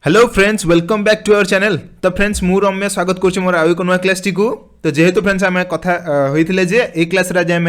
Hello friends welcome back to our channel. तो friends मु रम्य स्वागत करुच्ची मोर आउ एक नुआ क्लास टी को। तो जेहेतु फ्रेंड्स आम कथा होते जे ए क्लास आज आम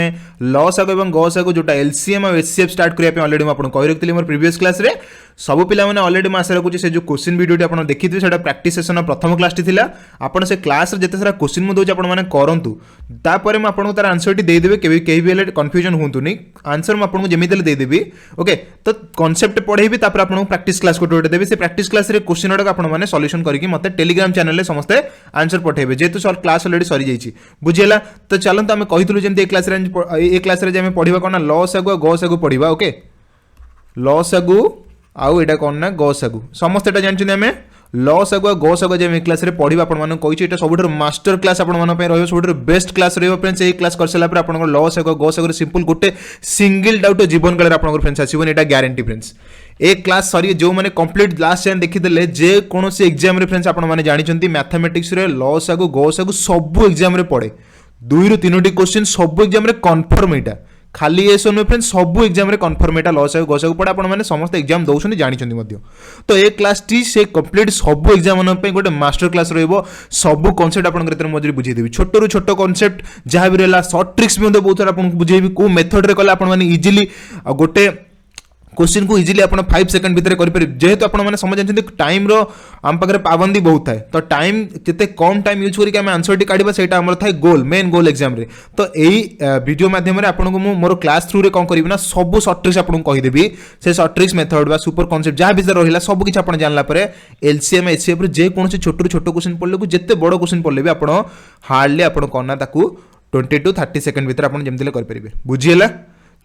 लसागु और गसागु जोटा एलसीएम और एचसीएफ स्टार्ट करने अलरेडी मुझे कही रखी मोर प्रीवियस क्लास रे सब पिला मैंने अलरेडी मैं आशा रखुच्छी से जो क्वेश्चन वीडियो आप देखिए से प्रैक्टिस सेशन प्रथम क्लास टी आपड़ से क्लास जिते सारा क्वेश्चन मुझे दूसरी आपने करूँ तापर मुझे आपको तार आंसर टी देदेवि कहीं भी कन्फ्यूजन हूँ आंसर मुझे आपको जमी देदेवि ओके। तो कॉन्सेप्ट पढ़ेबी तापर आपको प्रैक्टिस क्लास गोटे देवी से प्रैक्टिस क्लास रे क्वेश्चन गुड़ाक आपने सॉल्यूशन करके मत टेलीग्राम चैनल में समस्ते आंसर पठेबे जेहेतु क्लास अलरेडी सरी जाइए बुझीला। तो चलते आम कही जमी ए क्लास पढ़ा कौन ना लसागु गसागु पढ़ा ओके। लसागु आउ एटा कौन ना गसागु समस्त एटा जानछन आमे लसागु गसागु जे ए क्लास रे पढ़िबा आपण माने कहिछि एटा सबुठर मास्टर क्लास आपण माने रहयो सबुठर बेस्ट क्लास रहयो फ्रेंड्स। ए क्लास कर सला पर आपण लसागु गसागु रे सिंपल गोटे सिंगल डाउट जीवन काल रे आपण फ्रेंड्स आसीबन एटा ग्यारंटी फ्रेंड्स। ए क्लास सरी जो माने कंप्लीट लास्ट टाइम देखिदेले जे कोनोसी एग्जाम रे फ्रेंड्स आपण माने जानिछंती मैथमेटिक्स रे लसागु गसागु सब एग्जाम रे पड़े 2 ରୁ 3ଟି क्वेश्चन सब एग्जाम रे कन्फर्म एटा खाली एस नो फ्रेंड्स सब एग्जाम रे कन्फर्म एटा लसागु गसागु पड़ा आपण माने समस्त एग्जाम दउछन जानिछंती मध्य। तो ए क्लास टी से कंप्लीट सब एग्जाम मन पे गोटे मास्टर क्लास रहइबो सब कांसेप्ट आपण करते मजरी बुझी देबी छोट रु छोट कांसेप्ट जहां भी रहला शॉर्ट ट्रिक्स भी बहुत सारा आपण बुझेबी को मेथड रे कला आपण माने इजीली गोटे क्वेश्चन को इजीली आप 5 सेकंड भितर करें जेहेतु आप समझ जानते टाइम रो आम पाखे पाबंदी बहुत थाए। तो टाइम जिते कम टाइम यूज करके आंसर टी काढ़ा से थाए गोल मेन गोल एग्जाम रे। तो यही वीडियो माध्यम आपको मोर क्लास थ्रू रे कौन करी ना सब शॉर्ट ट्रिक्स आपको कहीदेवी से शॉर्ट ट्रिक्स मेथड बा सुपर कॉन्सेप्ट जहाँ भी रहा सब किसी आप जानला एलसीएम एचसीएफ जेकोसी छोट छोट क्वेश्चन पढ़ले जिते बड़ क्वेश्चन पढ़ले भी आप हार्डली आप कौन ना 20 to 30 सेकंड भितर आप जमी करेंगे बुझीला।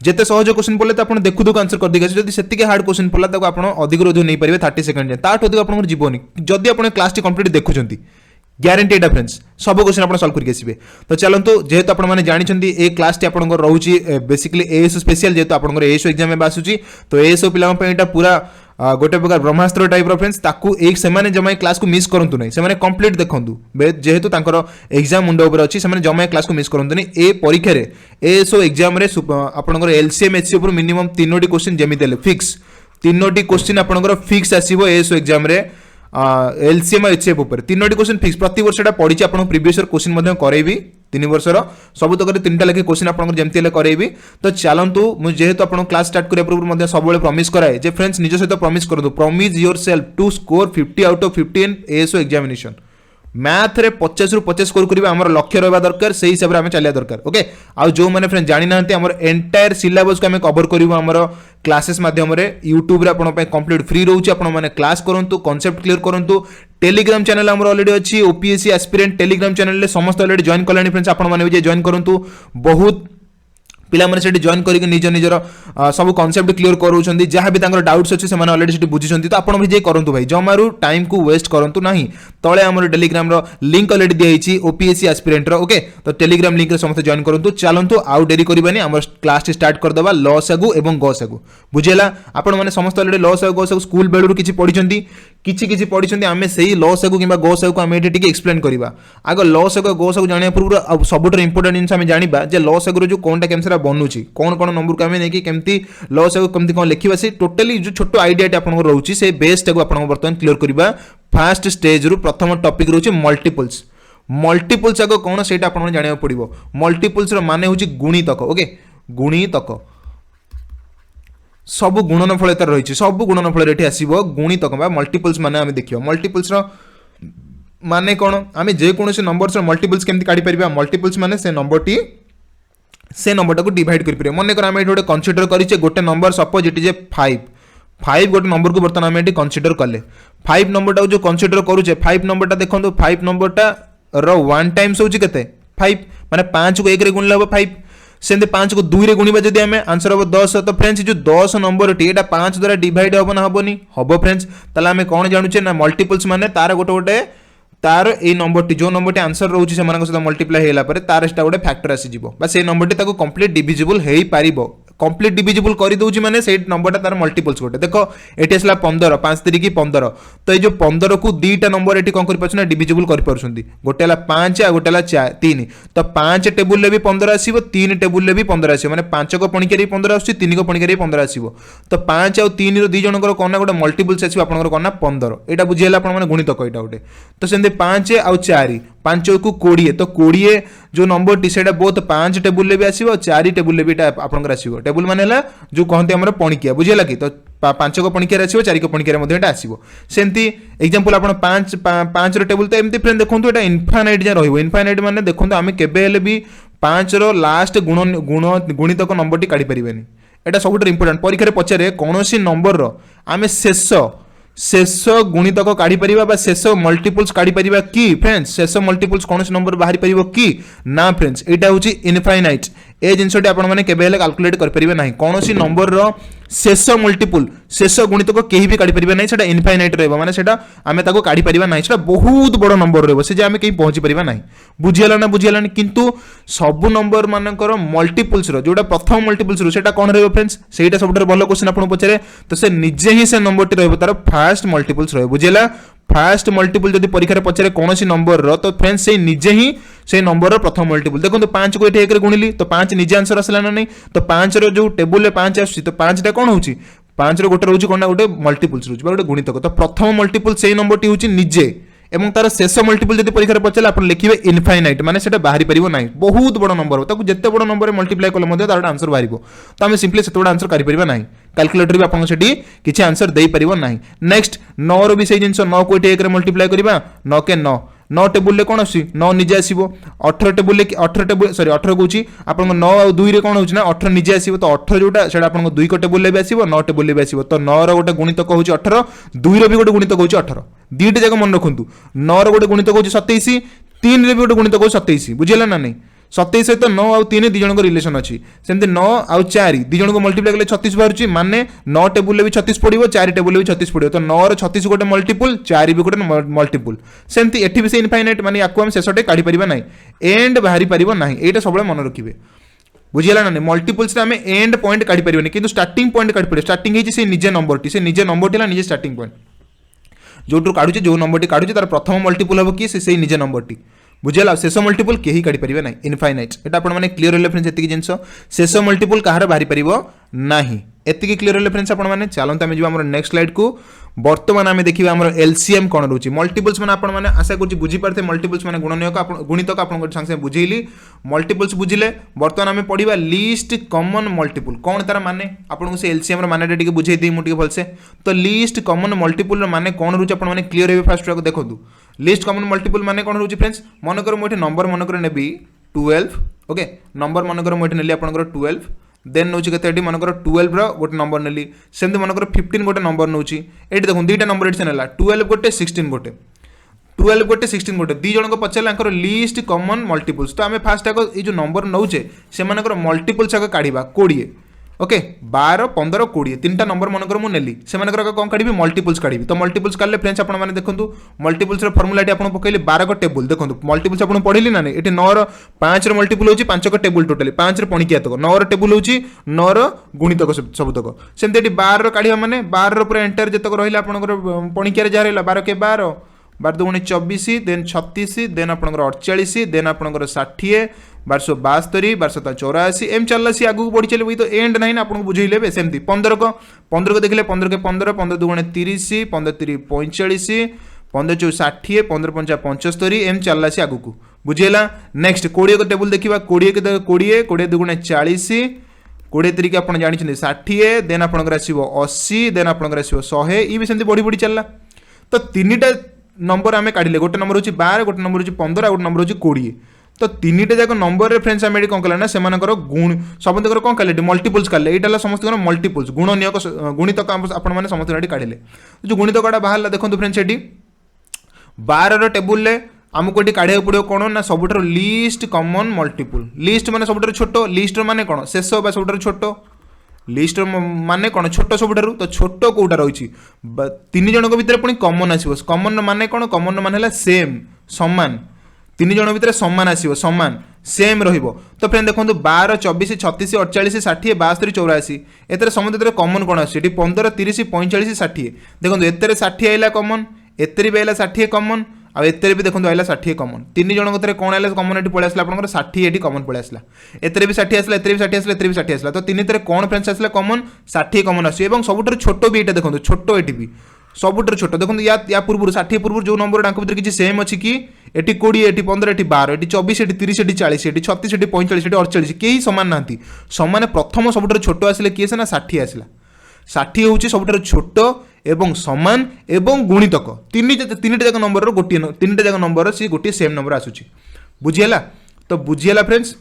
जिते सहज क्वेश्चन पड़े तो आप देखु देखु आंसर कर देगा जब से हार्ड क्वेश्चन पड़ा तो आप अधिक रोज नहीं पारे 30 सेकंड जाए ताठ अधिक आप जीवन जदि आप क्लास टी कंप्लीट देखुं ग्यारंटी एटा फ्रेंड्स सब क्वेश्चन आप सॉल्व करके आसबे। तो चलते जेहेतु आप जानते ए क्लास टी आप रोचे बेसिकली एएसओ स्पेशल जेहेतु आप एएसओ एग्जाम में आसूची तो एएसओ पिला पूरा गोटे प्रकार ब्रह्मास्त्र टाइप फ्रेंड्स ताकू एक सेमाने जमा क्लास को मिस करंतु नहीं सेमाने कंप्लीट देखंतु जेहेतु तांकर एग्जाम मुंड ऊपर अछि सेमाने जमा क्लास को मिस करंतु नहीं। ए परीक्षा रे एएसओ एग्जाम रे आपनकर एलसीएम एचसीएफ पर मिनिमम 3टी क्वेश्चन जेमी देले फिक्स 3टी क्वेश्चन आपनकर फिक्स आसीबो एएसओ एग्जाम रे एलसीएम एचसीएफ ऊपर 3टी क्वेश्चन फिक्स प्रति वर्ष एटा पढिछि आपन प्रीवियस ईयर क्वेश्चन मध्ये करैबी 3 वर्षर सब तक 3टा लेखे क्वेश्चन आपन जेमती ले करैबी। तो चलंतु मु जेहेतु आपन क्लास स्टार्ट करिया पूर्व मध्ये सबले प्रॉमिस कराए जे फ्रेंड्स निज सहित प्रॉमिस करदु promise yourself to score 50 out of 50 in ASO examination math रे 50 ରୁ 50 स्कोर करिबा हमर लक्ष्य रहबा दरकार से हिसाब रे हमें चलिया दरकार ओके। आ जो माने फ्रेंड जानि नांती हमर एंटायर सिलेबस को हमें कवर करिबो हमर क्लासेस माध्यम रे YouTube रे आपन पे कंप्लीट फ्री रहउची आपन माने क्लास करंतु कांसेप्ट क्लियर करंतु। टेलीग्राम चैनल हमर ऑलरेडी अछि ओपीएससी एस्पिरेंट टेलीग्राम चैनल ले समस्त ऑलरेडी जॉइन कलानी फ्रेंड्स आपन माने भी जॉइन करंतु बहुत पिला माने सेठी जॉइन करके निज निजर सब कांसेप्ट क्लियर करूछंती जहां भी तांकर डाउट्स अछि से माने ऑलरेडी सेठी बुझिछंती। तो आपण भी जे करंतु भाई जमारू टाइम को वेस्ट करंतु नाही तळे हमर टेलीग्राम रो लिंक ऑलरेडी दियाइछि ओपीएससी एस्पिरेंट रो ओके। तो टेलीग्राम लिंक रे समस्त जॉइन करंतु चलंतु आउ देरी करबानी हमर क्लास स्टार्ट कर दबा लसागु एवं गसागु बुझेला। आपण माने समस्त ऑलरेडी लसागु गसागु स्कूल बेलुरु किछि पढिछंती किछि पढिछंती आमे सेही लसागु किबा गसागु को आमे एठी टिके एक्सप्लेन करबा आगो लसागु गसागु जानिया पूर्व सबुठर इंपोर्टेंट जिंस आमे जानिबा जे लसागु रो जो कोनटा केमसेरा बनूची कौन कौन नंबर को आम नहीं केमती लसागु केमती कौन लिखा से टोटली जो छोट आइडिया आप रोचे से बेस टाक बर्तमान क्लियर करवा। फास्ट स्टेज रु प्रथम टॉपिक रोचे मल्टीपल्स मल्टीपल्स आग कौन से जाना पड़ो मल्टीपल्स माने हूँ गुणितक ओके गुणितक सब गुणनफल तार रही सब गुणनफल ये आसो गुणितक मल्टीपल्स माने आम देखिए मल्टीपल्स माने कौन आम जेकोसी नंबर मल्टीपल्स केमती काढ़ी पार मल्टीपल्स माने से नंबर टी से नंबर को डिवाइड कर मन कर आम ये कनसीडर करें गोटे नंबर सपोज इट इज 5 गोटे नंबर को बर्तमान आम ये कनसीडर कले 5 नंबर जो कनसीडर करुचे 5 नंबर देखो 5 नंबर रो 1 टाइम्स होची केते 5 माने 5 को 1 रे गुणले हो 5 सेंते 5 को 2 रे गुणिबा जदि आमे आंसर हो 10। तो फ्रेंड्स जो 10 नंबर टी एटा 5 द्वारा डिवाइड होबो ना होबोनी होबो फ्रेंड्स तला आमे कोन जानुचे ना मल्टीपल्स माने तार गोटे गोटे तार ए नंबर टी जो नंबर टी आंसर रोचे से मल्टीप्लाई होला परे तार एटा गोटे फैक्टर आसी जिवो बा से नंबर टी ताको कंप्लीट डिविजिबल हेई पारिबो कंप्लीट डिविजिबल कर दूची माने से नंबरटा तार मल्टीपल्स गोटे देख ये आसला 15 5 3 15 तो ये जो 15 को दुईटा नंबर ये कौन कर डिविजिबल कर गोटे 5 आ गोटे 3 तो 5 टेबुल भी 15 आसो 3 टेबुल भी 15 आसो मैंने 5 को पणिका 15 आस 3 को पणिका 15 आसो तो 5 आउ 3 रो दी जनकर कौन ना गोटे मल्टीपल्स आसो आपंकर कौन ना 15 यहाँ बुझीगला आप गुणितक यहाँ गोटे तो सेमती 5 आउ 4 5 को 20 तो 20 जो नंबर टी से बोथ 5 टेबुल भी आसो 4 टेबुल भी आपंकर आसो टेबुल माने जो कहते हैं पणिकिया बुझेगा कि तो 5 को पणिकार आसो 4 को पणिकार आसो सेमती एग्जांपल आप 5 टेबुल तो एमती फ्रेंड देखो ये इनफाइनाइट जहाँ रही इनफाइनाइट माने देखो आम केबे भी 5 रो लास्ट गुणितक नंबर टी काढ़ी पारे एटा सब इंपोर्टेंट परीक्षा पचारे कौन सी नंबर रो आम शेष गुणितक काढ़ी पारिबा शेष मल्टीपल्स काढ़ी पारिबा कि फ्रेंड्स शेष मल्टीपल्स कौन नंबर बाहरी पारिबो कि ना फ्रेंड्स एटा होची इनफाइनाइट ए जिनसटी आपण माने केबे हेले कैलकुलेट कर परिबे नाही कौन सी नंबर रो शेष मल्टीपल शेष गुणितक केही भी काढ़ी परिबे नाही सेटा इनफाइनाइट रहबो माने सेटा आमे ताको काढ़ी परिबा नाही सेटा बहुत बड़ नंबर रहबो से जे आमे केही पहुंची परिबा नाही बुझियला ना बुझियलानी किंतु सब नंबर मानकर मल्टीपल्स रो जोटा प्रथम मल्टीपल्स रो सेटा कोन रहबो फ्रेंड्स सेटा सबटर भलो क्वेश्चन आपण पचारे तो से निजे ही से नंबर टी रहबो तार फर्स्ट मल्टीपल्स रहबो बुझियला फास्ट मल्टीपल जब परीक्षा पचारे कौन सी नंबर रो तो फ्रेंड्स से निजे ही से नंबर प्रथम मल्टीपल देखो तो 5 को ये गुणिली तो 5 निजे आंसर आसला ना नहीं तो 5 रो जो टेबुल 5 आस तो 5 टा कौन होची 5 रो गोटे रोची कौन ना गोटे मल्टीपल्स रोची गोटे गुणितक तो प्रथम मल्टीपल से नंबर टी होची निजे एवं तार शेष मल्टीपल जब परीक्षा पचारे आप लिखे इनफाइनाइट माने सेटा बाहरी परिबो नाही बहुत बड़ नंबर हो ताकू जत्ते बड़ नंबर मल्टीप्लाई कले मध्ये तार आंसर बाहरिबो तो आमे सिंपली सेतोडा आंसर करि परिबा नाही कैलकुलेटर भी आपन सेठी किछि आंसर देई परिबो नाही नेक्स्ट 9 रो भी सेही जिंस 9 को 1 रे मल्टीप्लाई करिबा 9 के 9 टेबुल कौन आसी 9 निजे आसो 18 टेबुल 18 टेबुल सॉरी 18 कौची आप 9 आ 2 रे कौन होची ना 18 निजे आसो तो 18 जोटा सेटा आपन 2 को टेबुल भी आसो 9 टेबुल भी आसो तो 9 रो गोटे गुणितक होची 18 2 रो भी गोटे गुणितक होची 18 दीटे जाक मन रखंतु 9 रो गोटे गुणितक होची 27 3 रे भी गोटे गुणितक होची 27 बुझिला ना नहीं 27 सहित 9 आउ 3 दी जन रिलेशन अच्छी सेमती 9 आउ 4 दी जन को मल्टीप्लाई कले 36 बाहर माने 9 टेबुल भी 36 पड़ो 4 टेबुल भी 36 पड़ो तो 9 रो 36 गोटे मल्टीपल 4 भी गोटे मल्टीपल सेमती एठी भी से इनफाइनाइट माने याकू हम शेषटे काढ़ी परिबा नाही एंड बाहरी परिबा नाही एटा सबले मन रखिबे बुझिला ना मल्टीपल्स रे हमें एंड पॉइंट काढ़ी परिबे किंतु स्टार्टिंग पॉइंट काढ़ी परिबे स्टार्टिंग हेची से निजे नंबर टी से निजे नंबर टीला निजे स्टार्टिंग पॉइंट जोटू काढुचे जो नंबर टी काढुचे तार प्रथम मल्टीपल हबो कि से निजे नंबर टी बुझेला शेष मल्टीपल केही काढ़ी परिबे नाही इनफाइनाइट एटा आपण माने क्लियर होले फ्रेंड्स एतिकी जिंस शेष मल्टीपल कहार बाहरी परिबो नाही एतिकी क्लियर होले फ्रेंड्स आपण माने चलंत आमे जिबा हमर नेक्स्ट स्लाइड को वर्तमान आमे देखिबा हमर एलसीएम कोन रहउची मल्टीपल्स माने आपण माने आशा करछि बुझी पारथे मल्टीपल्स माने गुणनीयक आपण गुणितक आपण को संगे बुझेइली मल्टीपल्स बुझिले वर्तमान आमे पढिबा लीस्ट कॉमन मल्टीपल कोन तार माने आपण को से एलसीएम रो माने टिके बुझेइ देई मु टिके भलसे तो लीस्ट कॉमन मल्टीपल रो माने कोन रहउची आपण माने क्लियर हेबे फास्ट को देखंतु लिस्ट कॉमन मल्टीपल माने कोन रहउची फ्रेंड्स मनकर मोठे नंबर मनकर नेबी 12 ओके नंबर मनकर मोठे नेली आपनकर 12 देन नौची केते मनकर 12 रो गोटे नंबर नेली सेमते मनकर 15 गोटे नंबर नौची एठी देखुन दुईटा नंबर एठी नेला 12 गोटे 16 गोटे 12 गोटे 16 गोटे दी जण को पचला अंकर लिस्ट कॉमन मल्टीपल्स तो आमे फास्ट आको ए जो नंबर नौचे से मनकर मल्टीपल्स आको काढिबा 20 ओके 12 15 20 तीनटा नंबर मनकर मु नेली से मनकर कोन काढिबी मल्टीपल्स काढिबी तो मल्टीपल्स काढले फ्रेंड्स आपण माने देखंतु मल्टीपल्स रो फार्मूला टी आपण पकैले 12 को टेबल देखंतु मल्टीपल्स आपण पढिली ना एठी 9 रो 5 रो मल्टीपल होची 5 को टेबल टोटली 5 रो पणिकिया तक 9 रो टेबल होची 9 रो गुणितक सब तक सेमते एठी 12 रो काढिबा माने 12 रो पूरा एंटर जतक रहिला आपनकर पणिकिया रे जा रहला 12 के 12 12 दुगुणे 24 देन 36 देन आपनकर 48 देन आपनकर 60 1272 1284 एम चलला सी आगु बढ़ी चले तो एंड नहीं ना आपको बुझे लेबे सेमती 15 को देखले 15 के 15 15 दुगुणे 30 15 3 45 15 4 60 15 5 75 एम चलला सी आगु को बुझेला नेक्स्ट 20 को टेबल देखिबा 20 के 20 20 दुगुणे 40 20 3 के आपण जानि छथि 60 देन आपनकर आसीबो 80 देन आपनकर आसीबो 100 ई भी सेमती बढ़ी बढ़ी चलला तो तीनटा नंबर आमे काढिले गोटे नंबर होची 12 गोटे नंबर होची 15 गोटे नंबर होची 20 तो तीनटा जाक नंबर रे फ्रेंड्स आमे कोन कला ना सेमानकर गुण सबंतकर कोन काले मल्टीपल्स काले एटाला समस्त मल्टीपल्स गुणनीयक गुणितक आपण माने समस्त रेडी काढिले जो गुणितकटा बाहरला देखंतु फ्रेंड्स एटी 12 रो टेबुल ले हमको एटी काढे पड़ो कोन ना सबुटर लिस्ट कॉमन मल्टीपल लिस्ट माने सबुटर छोटो लिस्ट माने कोन शेष बा सबुटर छोटो लिस्ट माने कोन छोटो सबुटर तो छोटो कोटा रहिछि तीन जण को भीतर पुनी कॉमन आसीबो कॉमन माने कोन कॉमन माने हला सेम समान तीन जण भीतर समान आसीबो समान सेम रहिबो। तो फ्रेंड देखो 12 24 36 48 60 72 84 एतरे समुद्र कॉमन कोन आसी 15 30 45 60 देखो एतरे 60 आइला कॉमन एतरे भी आइला 60 कॉमन आ एतरे भी देखो आइला 60 कॉमन तीन जन को कौन आइला कॉमन एटी पळे आसला आपनकर 60 एटी कॉमन पळे आसला एतरे भी 60 आसला एतरे भी 60 आसला एतरे भी 60 आसला तो तीन तरे कौन फ्रेंड्स आसला कॉमन 60 कॉमन आसी एवं सबुटर छोटो भी एटा देखो छोटो एटी भी सबुटर छोट देखो या पूर्व 60 पूर्व जो नंबर डाक भीतर किसी सेम अच्छी कि eighty 20 eighty 15 eighty 12 eighty 24 eighty 30 eighty 40 eighty 36 eighty 45 eighty 48 कई सामान ना सामान प्रथम सबुटर छोट आसिले किए से ना 60 आसला 60 हूँ सबुठार छोट एवं समान एवं गुणितक तीन जाक नंबर गोटे तीन जाक नंबर सी गोटे सेम नंबर आसूची बुझीगला तो बुझीगला फ्रेंड्स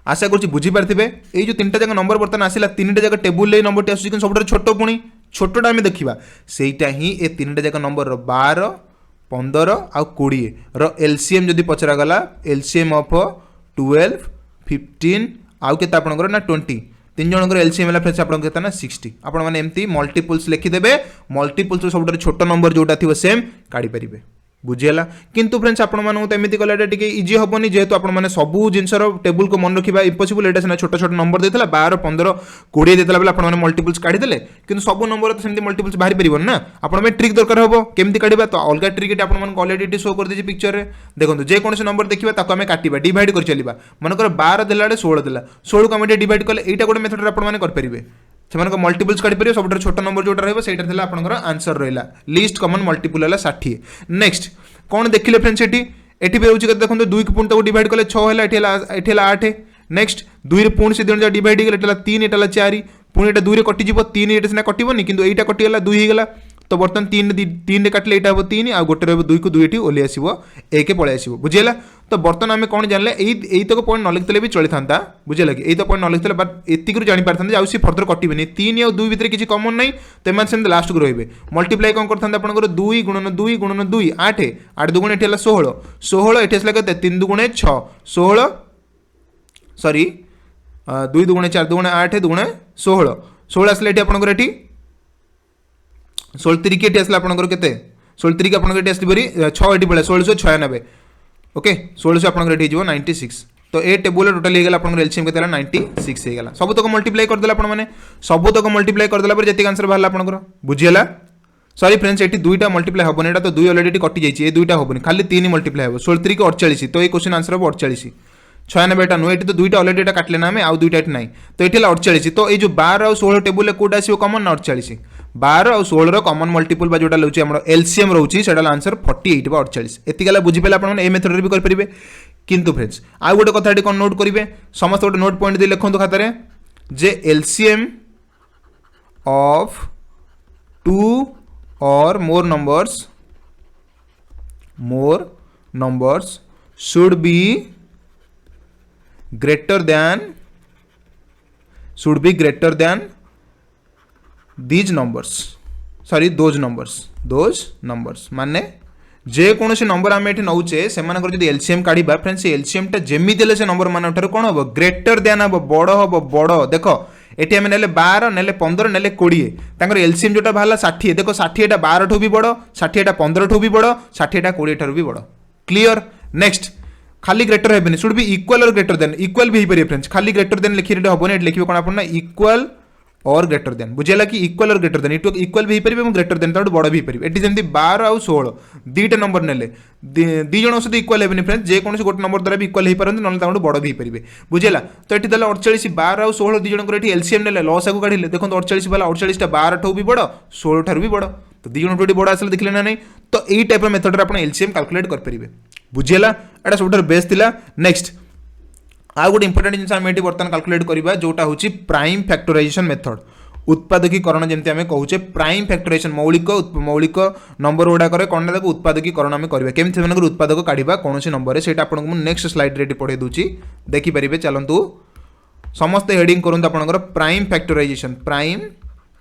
आशा करुँच बुझीपारे ये जो तीन जाक नंबर बर्तमान आसला तीन जाक टेबुल नंबर आसूँ कि सब छोट पुणी छोटा आम देखा सेटा ही ए तीन जाक नंबर 12 15 आ 20 रो एलसीएम जदि पचरागला एलसीएम ऑफ 12 15 आउ के आपंकर ना 20 तीन जनकर एलसीएम है फ्रेंड्स आपन केतना 60 आपण माने एमती मल्टीपल्स लिखिदेवे मल्टीपल्स सब छोट नंबर जोटा थी सेम काढ़ी पारे बुझीगला किंतु फ्रेंड्स आपण मानू तो एमती कला टिके इजी हेनी जेहेतु आपण मैंने सबू जिनसर टेबुल को मन रखा इम्पॉसिबल एटा सिना छोट छोट नंबर देता 12 15 20 देता बेले आपण मल्टीपल्स काढ़ीदेले किंतु सबू नंबर तो सेमती मल्टीपल्स बाहरी परिबन ना आपण ट्रिक दरकार हम केमती काढ़ा तो अलग ट्रिक आपण ऑलरेडी शो कर दीजिए पिक्चर में देखो जेकोसी नंबर देखा ताको आम काटिबा डिवाइड कर चलिबा मनकर 12 देला 16 देला 16 को आम डिवाइड कले एटा गोटे मेथड आपण माने कर परिबे से मल्टीपल्स काढ़ी पारे सब छोट नंबर जोटा रहा आपंकर आंसर रहा लिस्ट कमन मल्टीपल है 60 नेक्स्ट कौन देखिले फ्रेंड्स एटी भी होची देखो 2 को पुणी डिवाइड कले 6 है 8 नेक्स्ट 2 पुणी से दिन डिवाइड हो 3 एटा 4 पुणी 2 कटिज 3 ये सीना कटोनी कि यहाँ कटिगला 2 होगा तो बर्तमान 3 काटिले यहाँ हम 3 आ गोटे रहा 2 को 2 ये ओली आसो 1 पलि आसो बुझेगा तो बर्तमान आम कौन जानले यही तक पॉइंट न लिखते भी चली था बुझेगा कि यही तो पॉइंट न लिखते बट एतिक जापर था आउ सी फर्दर कटे 3 और 2 भितर किसी कमन ना तो एम से लास्ट को रे मल्टीप्लाई कौन करते आपंकर 2 गुणन 2 गुणन 2 8 8 दुगुण ये 16 16 ये आसला के 3 दुगुणे 6 16 सॉरी 2 दुगुणे 4 दुगुणे 8 दुगुणे 16 16 आसला ये आपंकर ये 16 तिरिक ये आसला आपंकर के 16 तिरिक आपंकर ये आसली 6 ये पड़े 1696 ओके 16 आपंकर ये 96 तो ए टेबुल टोटल होगा आपंकर एलसीएम के 96 होगा सब तक मल्टीप्लाई करदे आप सब तक मल्टीप्लाई करदेला जी आंसर बाहर आपंकर बुझीगला सॉरी फ्रेंड्स ये 2टा मल्टीप्लाई हेनी यहाँ तो 2 अलरेडी कटि जाइए 2टा हेनी खाली 3 मल्टीप्लाई हे 16 3 48 तो ये क्वेश्चन आंसर हम 48 96 नुह ये तो 2टा अलरेडी काटले ना आउ 2टा ये ना तो ये 48 तो ये 12 और 16 टेबुल कौटा आसो कमन ना 48 12 और 16 कमन मल्टीपल जोटा रोचे एलसीएम रोचे से आंसर 48 बा 48 एतिकाला बुझीपारे आप मेथड भी करेंगे किंतु फ्रेंड्स आउ गोटे कथा कौन नोट करेंगे समस्त गोटे नोट पॉइंट दे लिखु खातार जे एलसीएम ऑफ 2 और मोर numbers should be greater than these numbers sorry those numbers माने जे कौन से नंबर आम ये नौचे से एलसीएम काढ़ा फ्रेंड्स एलसीएम टा जेमी देले से नंबर मान कौन हम ग्रेटर देन हम बड़ देख ये आम ने 12 ने 15 ने 20 एलसीएम जोटा बाहर 60 देख 60 12 ठू भी बड़ 60 15 ठू भी बड़ 60 20 ठार भी बड़ क्लियर नेक्स्ट खाली ग्रेटर हेबेनी शुड बी इक्वल और ग्रेटर देन इक्वल भी पारे फ्रेंड्स खाली ग्रेटर देन लिखिए हेबनी ये लिखिए कौन आपन इक्वल और ग्रेटर देन बुझेगा कि इक्वल और ग्रेटर देन इक्वल भी पारे ग्रेटर देन तो बड़ भी पारे ये जमी 12 और 16 2टा नंबर ने दी जन सहित इक्वल हेबनी फ्रेंड्स जेकोसी गोटे नंबर द्वारा भी इक्वल हो पारती ना बड़ भी पारे बुझेगा तो ये 48 12 और 16 दी जनकर ये एलसीएम ने लॉस आगे काढ़े देखो 48 वाला 48 12 ठू भी बड़ 16 ठार भी बड़ तो दी जन बड़ आसले देखले ना नहीं तो यही टाइप मेथड आप एलसीएम कैलकुलेट करेंगे बुझेगा एटा सब बेस्ट थिला नेक्स्ट आ गोटे इंपोर्टेंट जिन आम ये बर्तमान कैलकुलेट करवा जोटा हूँ प्राइम फैक्टराइजेशन मेथड उत्पादकीकरण जमी आम कहूचे प्राइम फैक्टराइजेशन मौलिक नंबर गुड़ाक कौन ना उत्पादकीकरण आम करवा केमी उत्पादक काढ़ा कौन से नंबर से आपको नेक्स्ट स्लाइड रे पढ़े दूसरी देखिपारे चलतु समस्त हेडिंग करूँ आपंकर प्राइम फैक्टराइजेशन प्राइम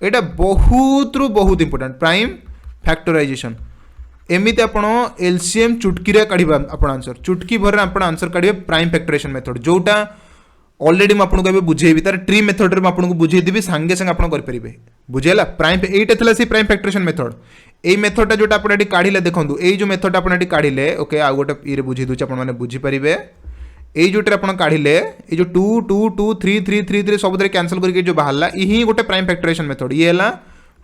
यहाँ बहुत रु बहुत इंपोर्टेंट प्राइम फैक्टराइजेशन एमती आप एलसीएम चुटकी काढ़ा आप आंसर चुटकी भर आप आंसर काढ़े प्राइम फैक्टराइजेशन मेथड जोटा ऑलरेडी मुझे बुझेबी तार ट्री मेथड रे आपको बुझेदेवी सांगे सांगे आप करेंगे बुझेगा प्राइम यहीटा से प्राइम फैक्टराइजेशन मेथड यही मेथडटा जोटा आप काढ़े देखो ये जो मेथड आप काढ़े ओके आ गोटे ये बुझे दूसरे आपने बुझीपारे এই जोटे आप काढ़िले ये जो 2 2 2 3 3 3 3 सब कैंसल करके जो बाहर यही गोटे प्राइम फैक्टराइजेशन मेथड ये है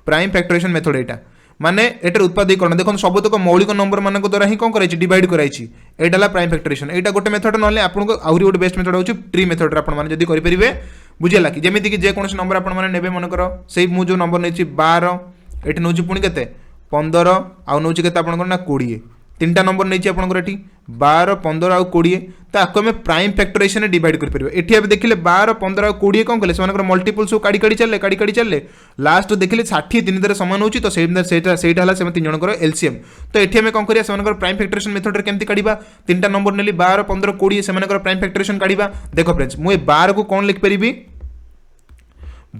प्राइम फैक्टराइजेशन मेथड यहाँ माने एटर उत्पादीकरण देखो सबतक मौलिक नंबर मान द्वारा ही कौन कराई डिवाइड कराई यहाँ प्राइम फैक्टराइजेशन यहाँ गोटे मेथड ना आपको आहरी गोटे बेस्ट मेथड होची ट्री मेथड आपने जब करेंगे बुझेगा कि जमीक कि जेकोसी नंबर आपने ने मनकर से मुझे नंबर नहीं 12 ये नौ पुणी के 15 आउ नौ के ना 20 तीनटा नंबर नहीं आपंकर ये 12 15 आउ 20 तो आपको आम प्राइम फैक्टराइजेशन डिवाइड कर ये देखिए 12 15 आउ 20 कौन कले से मल्टीपल सब काढ़ी चले लास्ट देखिए 60 तीन द्वारा सामान होची तो से तीन जनकर एलसीएम तो ये आम कौन करिया से प्राइम फैक्टराइजेशन मेथड केमती काढ़ा तीनटा नंबर नेली 12 15 20 से प्राइम फैक्टराइजेशन काढ़ा देखो फ्रेंड्स मुझे 12 को कौन लिखिपारि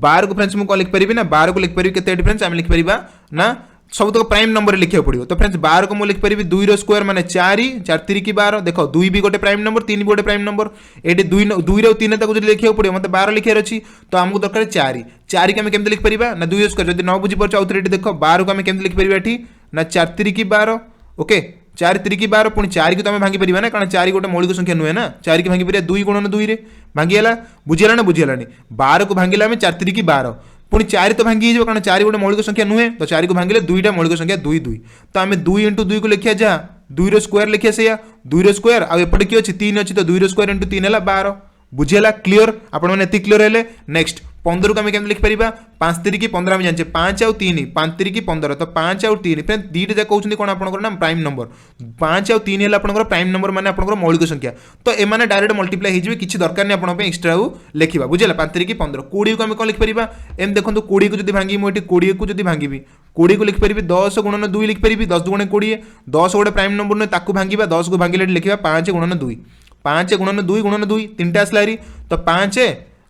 12 को फ्रेंड्स मुझे लिखिपारि ना 12 को लिखिपारि के फ्रेंड्स आम लिखिपारि ना सब तक प्राइम नंबर लिखा पड़ो तो फ्रेंड्स 12 को मुझे लिखिपारि 2 रो स्क्वायर माने 4 4 3 की 12 देखो 2 भी गोटे प्राइम नंबर 3 भी गोटे प्राइम नंबर ये 2 रो 3 तक लिखा पड़ो मतलब 12 लिखार अच्छी तो आमको दरकार 4 की आम केमती लिखिपार ना 2 स्क्वायर जब न बुझी पार्छ आउ थे देख 12 को आम केमती लिखिपार ये ना 4 3 की 12 ओके 4 3 की 12 पुणी 4 की तो आम भांगी पार ना कारण 4 गोटे मौलिक संख्या नुहे ना 4 की भांगी पार 2 गुणन 2 रे भांगीगला बुझीगला ना बुझीगलानी 12 को भांगिले आम 4 3 की 12 पुणी 4 तो भांगी कारण 4 गोटे मौलिक संख्या नुहे तो 4 को भांगिले 2टा मौलिक संख्या 2 2 तो आम 2 इंटू 2 को लिखिया जा 2 रो स्क्वायर लिखिया से 2 रो स्क्वायर आउ एपटे कि अच्छी 3 अच्छी तो 2 रो स्क्वायर इंटू 3 है 12 बुझेगा क्लीयर आपने क्लीयर है नेक्स्ट 15 को आम केमती लिखिपार 5 3 की 15 आम जानते 5 आउ 3 5 3 की 15 तो 5 आउ 3 फ्रेंड दीटा जाक कहते कौन आपंकर ना प्राइम नंबर 5 आउ 3 है आपंकर प्राइम नंबर माने आपंकर मौलिक संख्या तो एमाने डायरेक्ट मल्टीप्लाई हो किसी दरकार नहीं आपन एक्सट्रा लिखा बुझेगा 5 3 की 15 20 को आम कौन लिखिपार एम देखो 20 को जब भांगी मुझे 20 को जब भांगी 20 को लिखिपारि 10 गुणन 2 लिखिपारि 10 गुणे 20 10 गोटे प्राइम नंबर नुहे ताकू भांगा 10 को भांगिले लिखा 5 गुणन 2 5 गुणन 2 गुणन 2 तीनटा आसला तो 5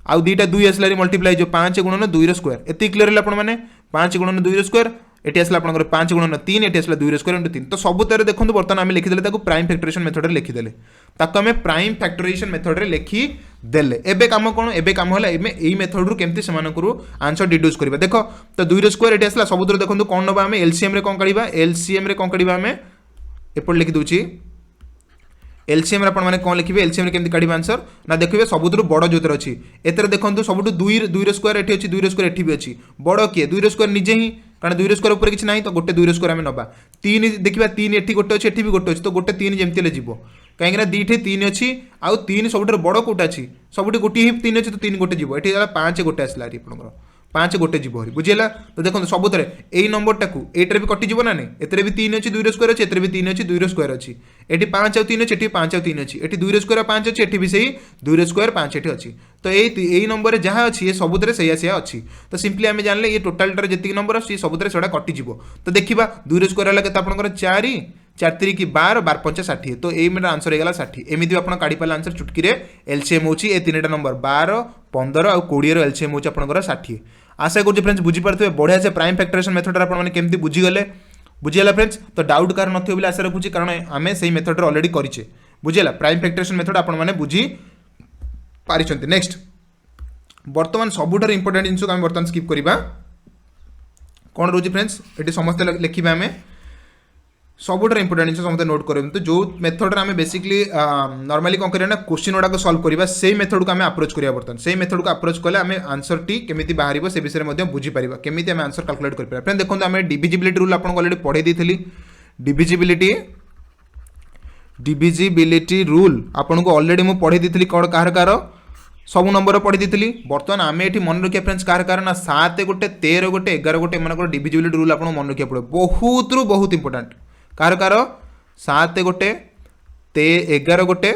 आउ 2टा 2 आसला मल्टीप्लाई जो 5 गुणन 2 रो स्क्वायर एति क्लियर है आपने 5 गुणन 2 रो स्क्वायर ये आसला आपंकर 5 गुणन 3 ये आसला 2 रो स्क्वायर इंटू 3 तो सब तरह देखो बर्तमान आम लिखिदे प्राइम फैक्टराइजेशन मेथड रे लिखिदे ताको आम प्राइम फैक्टराइजेशन मेथड रे लिखिदेले एबे काम कौन एबे काम है यही मेथड रू केमती से आंसर डिड्यूस करवा देखो तो 2 रो स्क्वायर ये आसला सब तरह देखो कौन नवा आम एलसीएम रे कौन काढ़ा एलसीएम रे कौन काढ़ा आम एपट लिखि दूची एलसीएम आपने कौन लिखे एलसीएम केमती काढ़ा आंसर ना देखिए सबुठ बड़ जो अच्छी एतर देखो सबुठ 2 रो स्क्वायर ये अच्छी 2 रो स्क्वायर ये भी अच्छी बड़ किए 2 रो स्क्वायर निजे ही कारण 2 रो स्क्वायर ऊपर किसी ना तो गोटे 2 रो स्क्वायर आम नवा 3 देखा 3 ये गोटे अच्छी ये भी गोटे अच्छी तो गोटे 3 जमती जीव कहीं 2 3 अच्छी आउ 3 सब बड़ कौटा अच्छी सब गोटे ही 3 अच्छी तो 3 गोटे जीव ये 5 गोटे आसला आपंकर 5 गोटे जीव हरी बुझेगा तो देखो सब थे यही नंबर टाक ये भी कटिज ना नहीं एते भी 3 अच्छी 2 रो स्क्वायर अच्छी एते भी 3 अच्छी 2 रो स्क्वायर अच्छी ये 5 आउ 3 अच्छी ये 5 आउ 3 अच्छी ये 2 रो स्क्वायर 5 अच्छी ये भी से 2 रो स्क्वायर 5 ये अच्छी तो यही नंबर जहाँ अच्छी ये सब से अच्छी तो सिंपली आम जानले ये टोटाल जी नंबर अच्छी सब से कटिज तो देखा 2 रो स्क्वायर है आपंकर 4 4 3 की 12 12 5 60 तो ये मेरा आंसर होगा 60 एमती आप काढ़ी पारे आंसर चुटकी एलसीएम हो 3टा नंबर 12 15 आउ 20 एलसीएम हो 60 आशा करूँ फ्रेंड्स बुझीपारे बढ़िया से प्राइम फैक्टराइजेशन मेथड आपने केमती बुझीगले बुझीगला फ्रेंड्स तो डाउट कार नथियो बोली आशा रखुची कारण आम से मेथड अलरेडी करें बुझेगा प्राइम फैक्टराइजेशन मेथड आपने बुझी पारिछंती नेक्स्ट बर्तमान सबुठ इंपोर्टेंट जिनस आम बर्तमान स्किप करवा कौन रोज फ्रेंड्स ये समस्त लिखा आम सबुठ इंपोर्टेंट जिन समस्त नोट करें तो जो मेथड आम बेसिकली नॉर्मली कौन करें क्वेश्चन गुड़ाक सल्व करवा से मेथड को आम अप्रोच करिया बर्तमान से मेथड को अप्रोच कले आम आंसर टी केमी बाहर से विषय में बुझीपार केमी आम आंसर कैलकुलेट कर फ्रेंड देखो आम डिविजिबिलिटी रूल आपको अलरेडी पढ़े दी डिविजिबिलिटी रूल आपको अलरेडी मुझे पढ़े दी कौन कह सब नंबर पढ़ी दी बर्तमान आम ये मन रखिया फ्रेंड्स कार ना 7 गोटे 13 गोटे 11 गोटे एम डिविजिबिलिटी रूल आपको मन रखा पड़े बहुत रु बहुत इंपोर्टेंट कार 7 गोटे 11 गोटे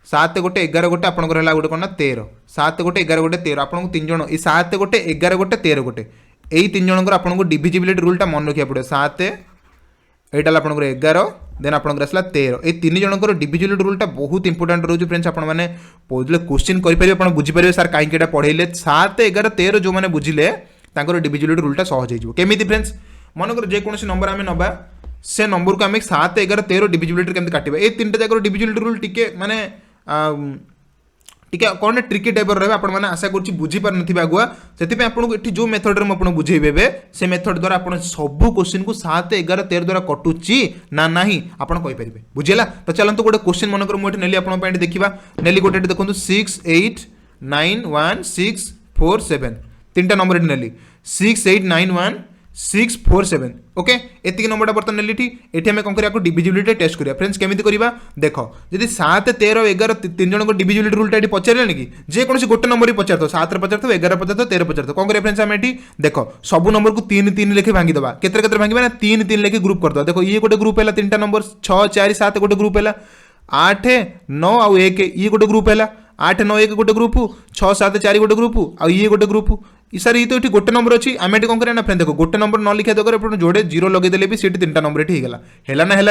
7 गोटे 11 गोटे आपंकर गोटे कौन ना 13 7 गोटे 11 गोटे 13 आपको 3 जन ये 7 गोटे 11 गोटे 13 गोटे यही 3 जनकर आपको डिविजिबिलिटी रूलटा मन रखा पड़े 7 यहाँ आपंकर 11 देन आपंकर आसला 13 ये 3 जनकर डिविजिबिलिटी रूलटा बहुत इंपोर्टेंट रोज फ्रेंड्स आपने जो क्वेश्चन करेंगे बुझीपारे सार कहीं पढ़ेले 7 11 13 जो मैंने बुझिले डिविजिबिलिटी रूलटा सहज हो केमी फ्रेंड्स मनकर जेकोसी नंबर आम नवा से नंबर को आम 7 11 13 डिविजिबिलिटी केमती काटिबा ए 3टा जाकर डिविजिबिलिटी रूल टिके माने टिके कौन ट्रिकी टाइप रहा है आशा करुँच बुझीपार ना आगुआ से आपको ये जो मेथड मुझे बुझेबे से मेथड द्वारा आप सब क्वेश्चन को 7 11 13 द्वारा कटुची ना नहीं आपड़ कहींपर बुझेगा। तो चलते गोटे क्वेश्चन मनकर मुझे नेली आप देखा नेली गोटे देखो 6 8 9 1 6 4 7 तीन नंबर नेली 6 8 9 1 6 4 7 ओके एति नंबर बर्तमान नेली ये आम कौन करा डिविजिबिलिटी टेस्ट करिया फ्रेंड्स केमी करवा देख जब 7 13 11 तीन जन को डिविजिबिलिटी रूलटा ये पचारे कि जेकोसी गोटे नंबर ही पचार 7 पचार 11 पचार 13 पचार कौन करिया फ्रेंड्स आम ये देख सब नंबर को 3 3 लेखे भांगीदे केते भांगे ना 3 3 लेखे ग्रुप करदे देखो ये गोटे ग्रुप है 3टा नंबर 6 4 7 गोटे ग्रुप है 8 9 आउ 1 ये गोटे ग्रुप है 8 9 1 गोटे ग्रुप 6 7 4 गोटे ग्रुप आउ ये गोटे ग्रुप सर ये तो ये गोटे नंबर अच्छी आम ये कौन करें फ्रेंड देखो गोटे नंबर न लिखा दरकार आप जोड़े जीरो लगेदेले भी सीट 3टा नंबर ये है ना है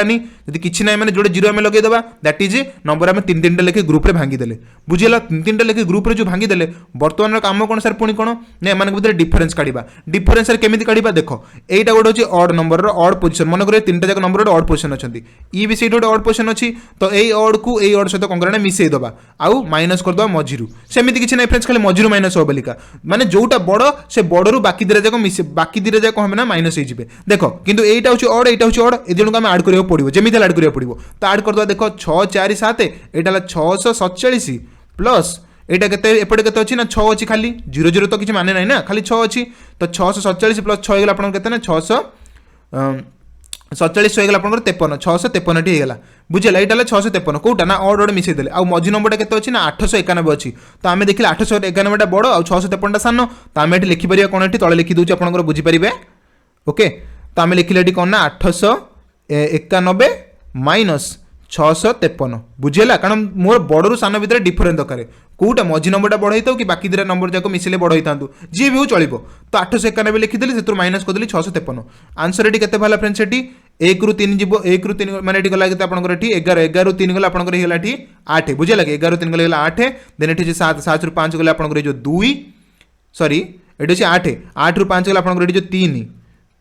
जब किसी ना मैंने जोड़े जीरो आम लगेदेवा दैट इज नंबर आम 3 3टा लेखे ग्रुप भांगीदेले बुझीगला 3 3टा लेखे ग्रुप जो भांगीदेले बर्तमान काम कौन सर पुणी कौन ना एम भर डिफरेन्स काढ़ा डिफरेन्स सर केमी काढ़ा देख यहीटा गोटे हूँ अड नंबर अड पोजिशन मन करें 3टा जाक नंबर अड पोजिशन अच्छा ये भी सीट गोटे अड पोजिशन अच्छी तो यही अड को यही अड सहित कौन करना मिसेदेवा आउ माइनस करदे मझीरू सेमती किसी ना फ्रेंड्स खाली मझीरू माइनस हो बोलिका माने जोटा बड़ से बड़ बाकी दिरा जाक मिसे बाकी दिरा जाक हम ना माइनस हो देख किंतु एटा हूँ अड एटा हूँ अड ए जन को आम आड करा पड़ो जमी आड करा पड़ो तो आड करदे देख 6 4 7 यहाँ 647 प्लस एटा के एपटे के अच्छी ना 6 अच्छी खाली 0 0 तो किसी माने ना ना खाली 6 अच्छी तो 647 प्लस 6 होगा आप ना 647 होगा आप 53 653 टी होगा बुझेगा यहाँ 653 कौटा ना अड अड मिसेदेले आ मझी नंबरटा के अच्छी ना 891 अच्छी तो आम देखिए 891 बड़ आ 653 सान तो आम ये लिखिपर कौन ये तले लिखिदे आप बुझीपारे ओके तो आम लिखिले कौन ना 891 माइनस 653 बुझेगा कारण मोर बड़ू सान भितर डिफरेन्स दरकार कौटा मझी नंबरटा बढ़ई था कि बाकी दिटा नंबर जाक मिसिले बढ़ई था जी भी हो चलो तो 891 लिखिदेली से माइनस करदेली 653 आंसर ये के फ्रेंड्स ये 1 रु 3 जीव 1 रु 3 मैंने ये गला आपंकर 11 11 रु 3 गला आपंकर होगा 8 बुझेगा कि 11 रु 3 गला 8 देन ये 7 7 रु 5 गला आपंकर जो 2 सॉरी ये 8 8 रु 5 गला आपंकर जो 3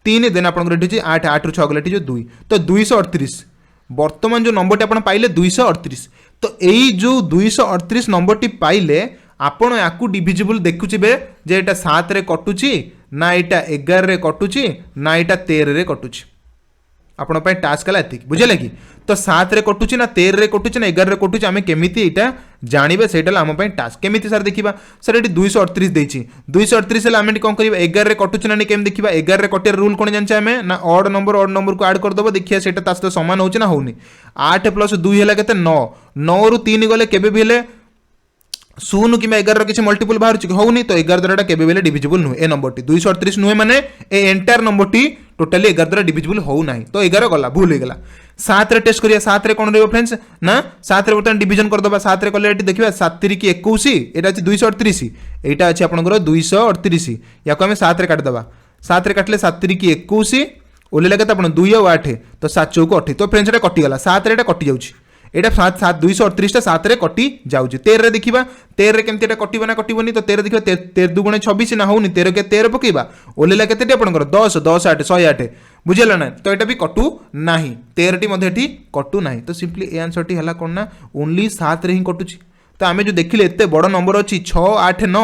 3 देन आपंकर 8 8 रु 6 गला जो 2 तो 238 बर्तमान जो नंबर आप पाइले 238 तो यही जो 238 नंबर टी पाइले आपण या डिविजिबल देखुचे जे एटा 7 रे कटुची ना एटा 11 रे कटुची ना एटा 13 रे कटुची आपण पाई टास्क है एतिक बुझे कि तो 7 रे कटुची ना 13 रे कटुची ना 11 रे कटुची आम केमिति एटा जानिबे सेटा आम पाई टास्क केमिति सर देखिबा सर एटी 238 देछि 238 हेला आम कोन करिबा 11 रे कटुची ना केम देखिबा 11 रे कटियर रूल कोन जानछे आमे ना ऑड नंबर को ऐड कर दबो देखिया सेटा ता सहित समान होछि ना होउनी 8 प्लस 2 हेला केते 9 9 रु 3 गले केबे भी हेले 0 कि 11 किसी मल्टीपल बाहर होनी तो 11 द्वारा केबे डिविजिबल नुहे ए नंबर टी 238 नुहे माने ए एंटायर नंबर टी टोटाली 11 द्वारा डिविजिबल हो ना तो 11 गला भूल हो गला 7 रे टेस्ट करिया 7 रे कोन रहबो फ्रेंड्स ना 7 रे बर्तन डिवीजन कर दबा 7 रे कले एटी देखिबा 7 3 की 21 एटा अछि 238 एटा अछि आपनकर 238 याको हम 7 रे काट दबा 7 रे काटले 7 3 की 21 ओले लगे त आपण 2 और 8 तो 7 4 8 तो फ्रेंड्स एटा कटि गला 7 रे एटा कटि जाउछि एटा 7 7 238 7 रे कटि जाउछि 13 रे देखिबा 13 रे केमति एटा कटिबो ना कटिबोनी तो 13 देखिबा 13 2 गुणे 26 ना होउनी 13 के 13 पकेबा ओलेला केतेटी आपनकर 10 10 8 108 बुझेला ना तो एटा भी कटु नाही 13 टी मध्ये एठी कटु नाही तो सिंपली ए आंसर टी हला कोन ना ओनली 7 रे ही कटुछि तो आम जो देखिले एते बड़ नंबर अच्छी 6 8 9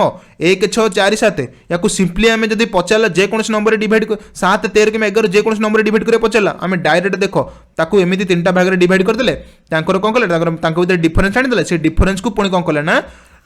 1 6 4 7 या सिंपली आम जब पचारा जेकोसी नंबर डिवाइड 7 13 कि 11 जेकोसी नंबर डिवाइड कर पचारा आम डायरेक्ट देख ताकू एमती 3टा भाग में डिवाइड करदे कौन कले डिफरेन्स आनीदे से डिफरेन्स को पुणी कौन कले ना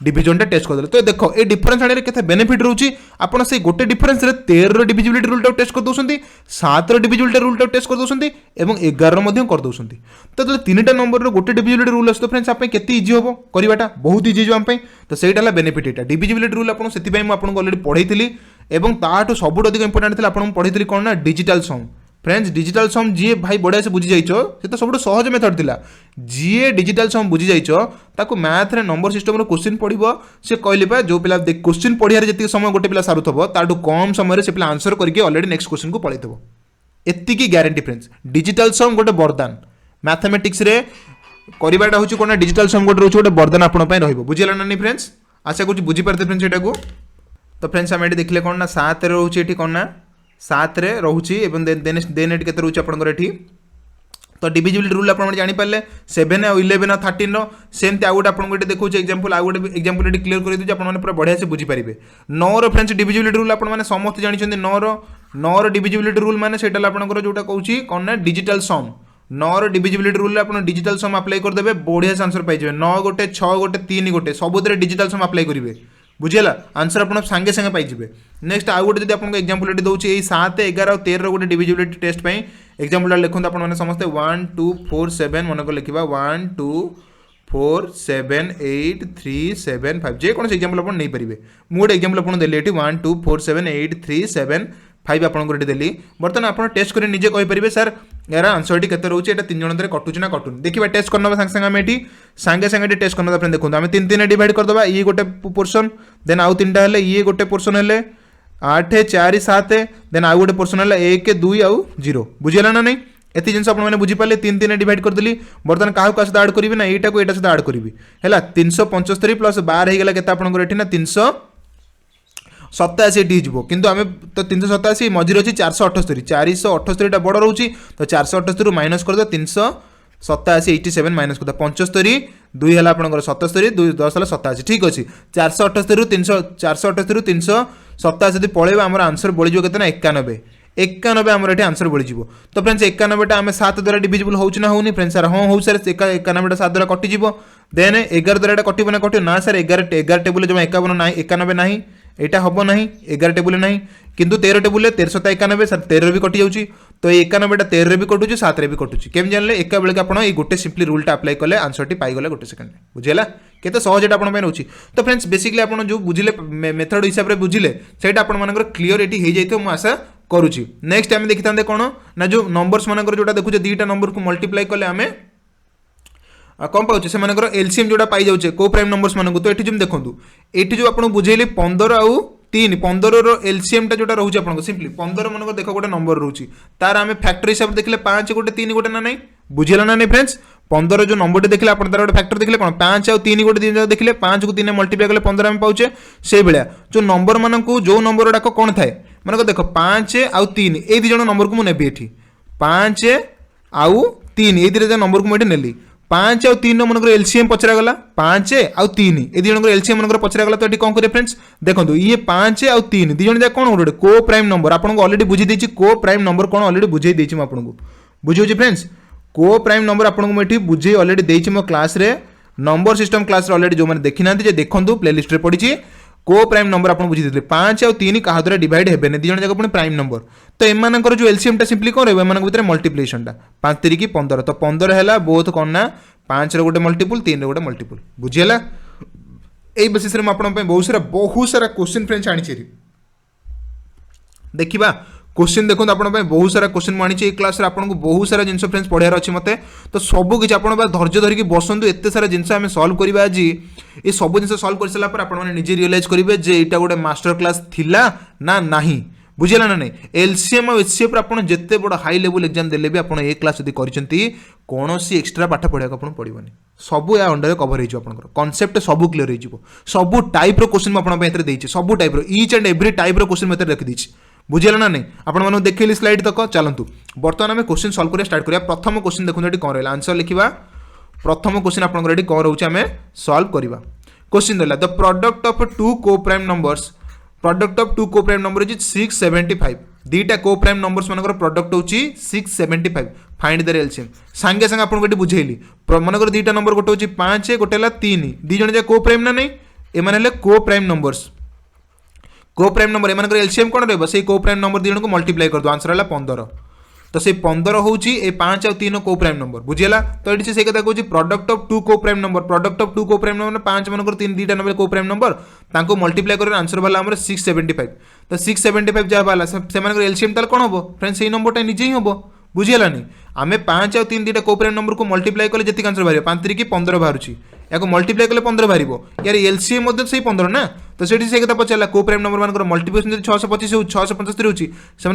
डिविजन टेस्ट करदे तो देख ये डिफरेन्स आने के बेनिफिट रोचे आपड़ से गोटे डिफरेन्स 13 डिविजिबिलिटी रूल टेस्ट कर दौरान 7 डिविजिबिलिटी रूल टेस्ट कर दौरान और 11 कर दौरान तो 3टा नंबर गोटे डिविजिबिलिटी रूल आस तो फ्रेंड्स आप केते इजी हम करवाटा बहुत इजी हो आम तो सहीटा बेनिफिट यहाँ डिविजिबिलिटी रूल आपको अलरेडी पढ़ाई और ताठू सबुठ अधिक इंपोर्टेंट आपको पढ़ाई कौन ना डिजिटल सम फ्रेंड्स डिजिटल सम जी भाई बढ़िया से बुझी जाइछो से तो सब सहज मेथड थिला जी डिजिटल सम बुझी जाइछो ताको मैथ रे नंबर सिस्टम रो क्वेश्चन पढ़िबो से कहले बा जो पिला क्वेश्चन पढ़ियार जति समय गोटे पिला सारुथबो ताठू कम समय रे से पिला आंसर करके ऑलरेडी नेक्स्ट क्वेश्चन को पळैथबो एत्ति की गारंटी फ्रेंड्स डिजिटल सम गोटे वरदान मैथमेटिक्स रे करिबाटा होची कोना डिजिटल सम गोटे रोच गोटे वरदान आपण पय रहइबो बुझिला ना नहीं फ्रेंड्स आशा कुछ बुझी पारते फ्रेंड्स एटा को तो फ्रेंड्स हम एटी देखले कोन ना 7 रे रोची एठी कोन ना 7 रे रोची एवं देन एटी केते रोची आपनकर एठी तो डिविजिबिलिटी रूल आप जानीपारे 7 और 11 और 13 सेमती आउ गोटे आपको देखो एक्जामपल आउ गोटे एक्जामपल ये क्लीयर कर दूसरी आपने पूरा बढ़िया से बुझीपारे 9 फ्रेंड्स डिविजिबिलिटी रूल आपने समस्त जानते 9 डिविजिबिलिटी रूल मैंने से आपंकर जोटा कौन कौन ना डिजिटल सम 9 डिविजिबिलिटी रूल आप डिजिटल सम अप्लाई करदे बढ़िया से आंसर पाइबे 9 गोटे 6 गोटे 3 गोटे सबुत डिजिटल सम अप्लाई करेंगे बुझीगला आंसर आप सांगे सांगे पाइबे नेक्स्ट आउ गोटे आपको एक्जामपल ये दूसरी 7 11 और 13 गोटे डिविजिबिलिटी टेस्ट एक्जामपल लिखते आपने समस्ते 1 2 4 7 मनक लिखा 1 2 4 7 8 3 7 5 जेको एक्जामपल आप नहीं पारे मुझे एक्जामपल आपको देली 1 2 4 7 8 3 7 5 आपको देली बर्तमान आप टेस्ट कर निजे कहींपारे सर यार आंसर टी के रोचे 3 जन कटुचे ना कटुन देखिए टेस्ट करना सांगे सांगे आम ये सांगे सांगे टेस्ट करना अपने देखो आम 3 3 डिवाइड करदे ये गोटे पोर्सन देन आउ 3टा हेले ये गोटे पोर्सन हेले 8 4 7 देन आउ गोटे पोर्सन है 1 2 आउ 0 बुझेगा ना नहीं एति जिन आपने बुझीपारे 3 3 डिवाइड करदेली बर्तमान क्या सहित आड करी ना यहाँ को यहाँ सहित आड करी है 375 प्लस 12 होगा के आपंकर ये 387 ये किंतु आम तो 387 मझे अच्छी 478 478 बड़ रोचे तो 478 माइनस कर 387 87 माइनस कर 75 2 है आपंकर 77 2 10 87 ठीक अच्छे 478 478 387 यदि पलैब आम आंसर बढ़ी के 91 91 आमर ये आंसर बढ़ी तो फ्रेंड्स 91 आम 7 द्वारा डिविजिबल होना होनी फ्रेंड्स सर हाँ हो सर 91 7 द्वारा कटिज देन 11 द्वारा कटो ना कटो ना सर 11 टेबुल जमा 91 ना यहाँ हम ना 11 टेबुल ना किंतु 13 टेबुल 1391 सर 13 भी कटि जाऊँगी तो 91 13 भी कटुचे 7 भी कटुचे केम जानले एक बेले आप गोटे सिंपली रूलटा अप्लाई कले आंसर टी पाइगले गोटे सेकेंड बुझेगा केते सहज एटा आपन नौची तो फ्रेंड्स बेसिकली आप जो बुझिले मेथड हिसाब से बुझिले सेटा आपन क्लीयर ये हो जाए मैं आशा करुच्ची नेक्स्ट आम देखी था कौन ना जो नंबर्स मानकर जोटा देखुचे 2टा नंबर को मल्टीप्लाई कले आम कौन पाचे से एलसीएम जोटा पाई जाऊे को प्राइम नंबर्स मानक तो ये जो देखो ये जो आपको बुझेली 15 आउ 3 15 एलसीएम टा जोटा रोचे आपको सिंपली 15 मनक देख गोटे नंबर रोचे तार आम फैक्टर हिसाब से देखले 5 गोटे 3 गोटे ना नहीं बुझेगा ना नहीं फ्रेंड्स 15 जो नंबर देखले आप गोटे फैक्टर देखले कौन 5 आउ 3 गोटे 3 देखले 5 को 3 मल्टीप्लाई कले 15 आम पाचे से भाया जो नंबर मानक जो नंबर गुड़ाक कौन थाए मन देख 5 आउ 3 ये 2 जन नंबर को मुझे नेबी 5 आउ 3 ये 2 नंबर को मुझे नेली 5 आउ 3 मनकर एलसीएम पचरागला 5 आउ 3 ये 2 जन एलसीएम मनकर पचरागला तो ये कौन करें फ्रेंड्स देखो ये 5 आउ 3 2 जन कौन गोटे को प्राइम नंबर आपको ऑलरेडी बुझी देछि को प्राइम नंबर कौन ऑलरेडी बुझे देछि आपको बुझे फ्रेंड्स को प्राइम नंबर आपको मुझे बुझे ऑलरेडी देछि मो क्लास रे नंबर सिस्टम क्लास रे ऑलरेडी जो मैंने देखि नांती जे देखंतु प्लेलिस्ट रे पड़ी को प्राइम नंबर आपको बुझी देते 5 आउ 3 क्या द्वारा डिवाइड हेबे 2 जन जाक पुणी प्राइम नंबर तो एमानकर जो एलसीएम टा सिंपली कौन रहा है भितर मल्टीप्लिकेशन टा 5 3 की 15 तो 15 है बोथ कौन ना 5 रे गोटे मल्टीपुल 3 रे गोटे मल्टीपुल बुझीगला यही बेसिस रे बहुत सारा क्वेश्चन फ्रेंड्स आनी देखा क्वेश्चन देखो आप बहुत सारा क्वेश्चन मुझे क्लास आपको बहुत सारा जिन फ्रेंड्स पढ़ार अच्छे मत तो सबकि आप धैर्य धरिकी बसतु एत सारा जिन आम सल्व करवा आज ये सब जिन सल्व कर सारापर आपजे रियलाइज करेंगे जे यहाँ गोटे मास्टर क्लास थिला ना नहीं बुझेगा ना नहीं एलसीएम और एचसीएफ आप जिते बड़ हाई लेवल एग्जाम देले भी आप क्लास यदि कौन एक्सट्रा पाठ पढ़ा आपको पड़ोनी सब या अंडर कवर हो कनसेप्ट सब क्लीयर हो सब टाइप क्वेश्चन मुझे सब type each and every type question मैं रखी बुझेगा ना नहीं आपको देखिए स्लाइड तक चलतु बर्तमान आम क्वेश्चन सल्व करिया स्टार्ट करिया प्रथम क्वेश्चन देखो ये कौन रहा आंसर लिखा प्रथम क्वेश्चन आपको ये कौन रोचे आम सल्व करवा क्वेश्चन रहा the product of 2 co prime numbers product of 2 co prime number is 675 2टा को प्राइम नंबर्स मानकर प्रोडक्ट होची 675 फाइंड द एलसीएम सांगे सांगे आपको ये बुझेली मानकर 2टा नंबर गोटे होची 5 गोटे 3 2 जन को प्राइम ना नहीं एमाने को प्राइम नंबर्स को प्राइम नंबर एम एलसीएम कौन रहा है को प्राइम नंबर 2 जन को मल्टीप्लाई कर दो आंसर है 15 तो से 15 होची ए 5 और 3 को प्राइम नंबर बुझेगा तो ये से कथा कहूँ product of 2 co prime number product of 2 co prime number 5 मनकर 3 2टा number को प्राइम नंबर तांको मल्टीप्लाई कर आंसर वाला 675 तो 675 जहाँ बाला से एलसीएम ताल कौन हम फ्रेंड्स ये नंबरटा निजे ही हम बुझीगलानी आम 5 और 3 2टा को प्राइम नंबर को मल्टीप्लाई कले जी आंसर बाहर 5 3 की 15 बाहर या मल्टीप्लाई कले 15 बाहर यार एलसीएम से 15 ना तो से कथा पचारा को प्राइम नंबर मान मल्टीप्लिकेशन 625 हो 675 होती